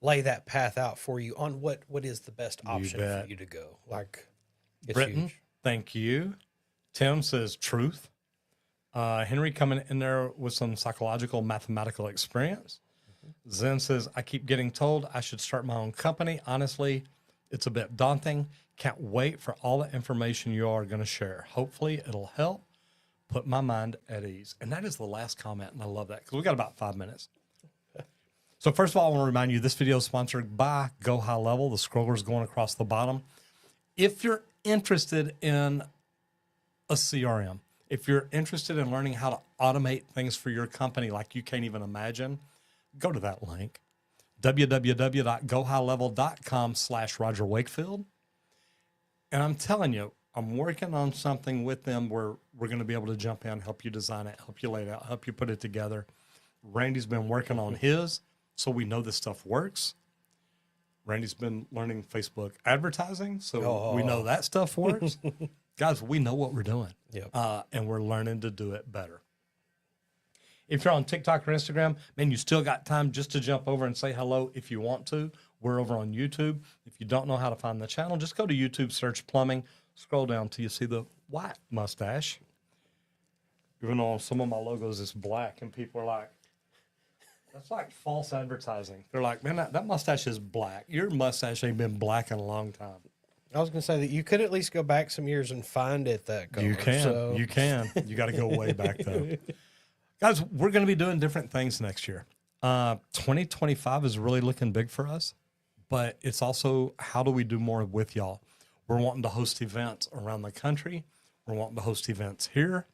lay that path out for you on what is the best option for you to go. Like, it's Britain, huge. Thank you. Tim says truth. Henry coming in there with some psychological, mathematical experience. Zen says, I keep getting told I should start my own company. Honestly, it's a bit daunting. Can't wait for all the information you are going to share. Hopefully it'll help put my mind at ease. And that is the last comment, and I love that because we got about 5 minutes. So first of all, I want to remind you, this video is sponsored by Go High Level. The scroller is going across the bottom. If you're interested in a CRM, if you're interested in learning how to automate things for your company like you can't even imagine, go to that link, www.gohighlevel.com/Roger Wakefield. And I'm telling you, I'm working on something with them where we're going to be able to jump in, help you design it, help you lay it out, help you put it together. Randy's been working on his, so we know this stuff works. Randy's been learning Facebook advertising, so we know that stuff works. Guys, we know what we're doing, and we're learning to do it better. If you're on TikTok or Instagram, man, you still got time just to jump over and say hello if you want to. We're over on YouTube. If you don't know how to find the channel, just go to YouTube, search plumbing, scroll down till you see the white mustache. Even though some of my logos is black, and people are like, that's like false advertising. They're like, man, that mustache is black. Your mustache ain't been black in a long time. I was going to say that you could at least go back some years and find it that color. You can. So. You can. You got to go way back, though. Guys, we're going to be doing different things next year. 2025 is really looking big for us, but it's also how do we do more with y'all? We're wanting to host events around the country. We're wanting to host events here.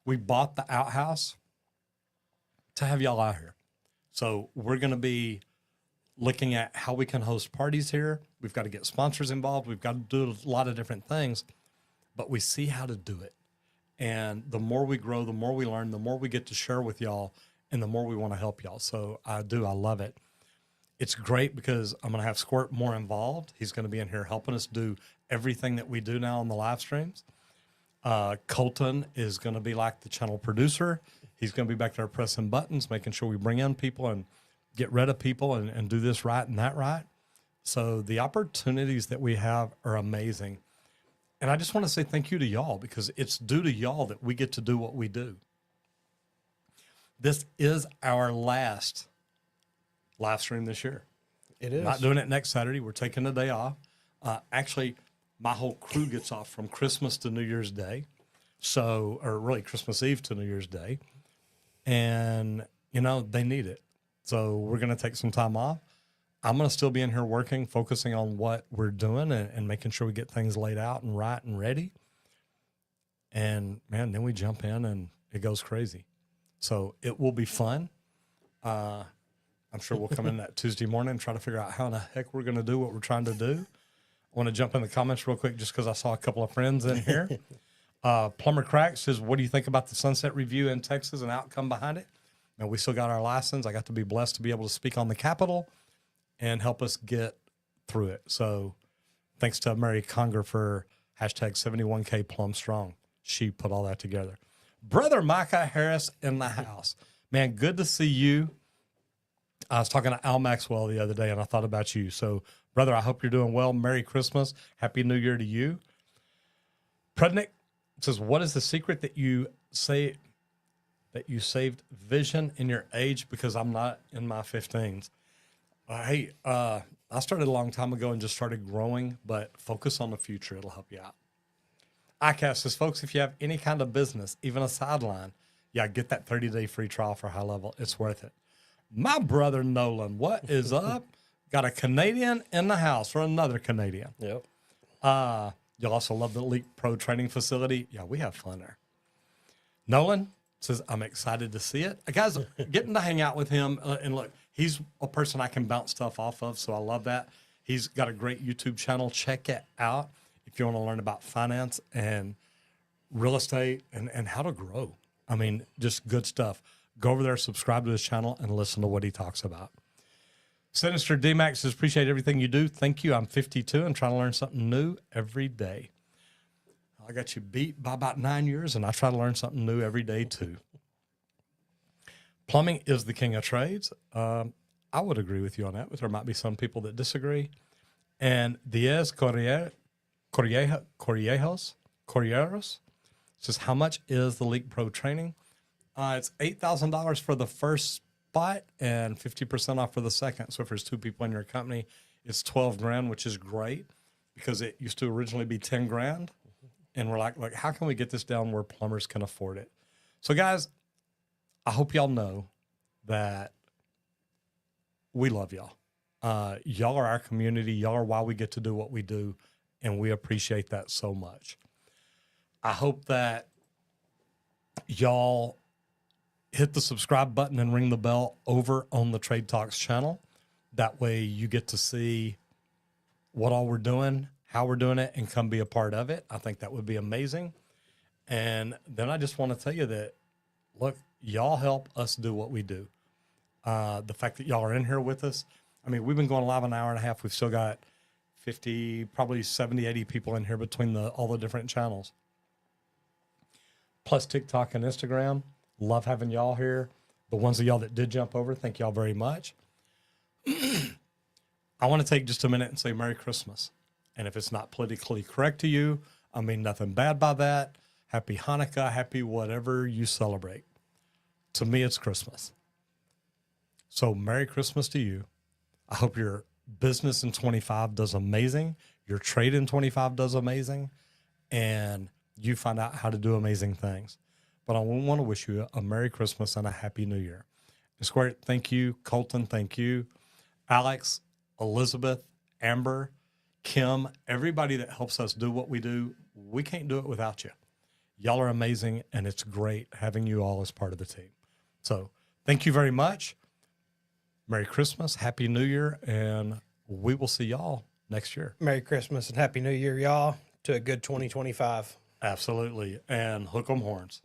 We bought the outhouse to have y'all out here. So we're going to be looking at how we can host parties here. We've got to get sponsors involved. We've got to do a lot of different things, but we see how to do it. And the more we grow, the more we learn, the more we get to share with y'all, and the more we want to help y'all. So I love it. It's great because I'm going to have Squirt more involved. He's going to be in here helping us do everything that we do now on the live streams. Colton is going to be like the channel producer. He's going to be back there pressing buttons, making sure we bring in people and get rid of people and do this right and that right. So the opportunities that we have are amazing. And I just want to say thank you to y'all, because it's due to y'all that we get to do what we do. This is our last live stream this year. It is. Not doing it next Saturday. We're taking the day off. Actually, my whole crew gets off from Christmas to New Year's Day. So, or really Christmas Eve to New Year's Day. And, you know, they need it. So we're going to take some time off. I'm going to still be in here working, focusing on what we're doing and making sure we get things laid out and right and ready. And, man, then we jump in and it goes crazy. So it will be fun. I'm sure we'll come in that Tuesday morning and try to figure out how in the heck we're going to do what we're trying to do. I want to jump in the comments real quick just because I saw a couple of friends in here. Plumber Crack says, what do you think about the Sunset Review in Texas and outcome behind it? Now, we still got our license. I got to be blessed to be able to speak on the Capitol and help us get through it. So thanks to Mary Conger for hashtag 71K Plum Strong. She put all that together. Brother Micah Harris in the house. Man, good to see you. I was talking to Al Maxwell the other day, and I thought about you. So, brother, I hope you're doing well. Merry Christmas. Happy New Year to you. Prudnick says, what is the secret that you say that you saved vision in your age? Because I'm not in my 15s. I started a long time ago and just started growing, but focus on the future. It'll help you out. ICAST says, folks, if you have any kind of business, even a sideline, get that 30-day free trial for high level. It's worth it. My brother Nolan, what is up? Got a Canadian in the house, or another Canadian. Yep. You'll also love the Elite Pro training facility. Yeah, we have fun there. Nolan says, I'm excited to see it. Guys, getting to hang out with him, and look, he's a person I can bounce stuff off of, so I love that. He's got a great YouTube channel. Check it out if you want to learn about finance and real estate and how to grow. I mean, just good stuff. Go over there, subscribe to his channel, and listen to what he talks about. Sinister D-Max says, appreciate everything you do. Thank you. I'm 52 and trying to learn something new every day. I got you beat by about 9 years, and I try to learn something new every day, too. Plumbing is the king of trades. I would agree with you on that, but there might be some people that disagree. And Diaz Corrieros says, how much is the League Pro training? It's $8,000 for the first spot and 50% off for the second. So if there's two people in your company, it's $12,000, which is great because it used to originally be $10,000. And we're like, how can we get this down where plumbers can afford it? So guys, I hope y'all know that we love y'all. Y'all are our community. Y'all are why we get to do what we do. And we appreciate that so much. I hope that y'all hit the subscribe button and ring the bell over on the Trade Talks channel. That way you get to see what all we're doing, how we're doing it, and come be a part of it. I think that would be amazing. And then I just want to tell you that, look, y'all help us do what we do. The fact that y'all are in here with us. I mean, we've been going live an hour and a half. We've still got 50, probably 70, 80 people in here between all the different channels. Plus TikTok and Instagram. Love having y'all here. The ones of y'all that did jump over, thank y'all very much. I want to take just a minute and say Merry Christmas. And if it's not politically correct to you, I mean nothing bad by that. Happy Hanukkah, happy whatever you celebrate. To me, it's Christmas. So Merry Christmas to you. I hope your business in 25 does amazing. Your trade in 25 does amazing. And you find out how to do amazing things. But I want to wish you a Merry Christmas and a Happy New Year. And Squirt, thank you. Colton, thank you. Alex, Elizabeth, Amber, Kim, everybody that helps us do what we do, we can't do it without you. Y'all are amazing, and it's great having you all as part of the team. So thank you very much. Merry Christmas, Happy New Year, and we will see y'all next year. Merry Christmas and Happy New Year, y'all, to a good 2025. Absolutely. And hook 'em horns.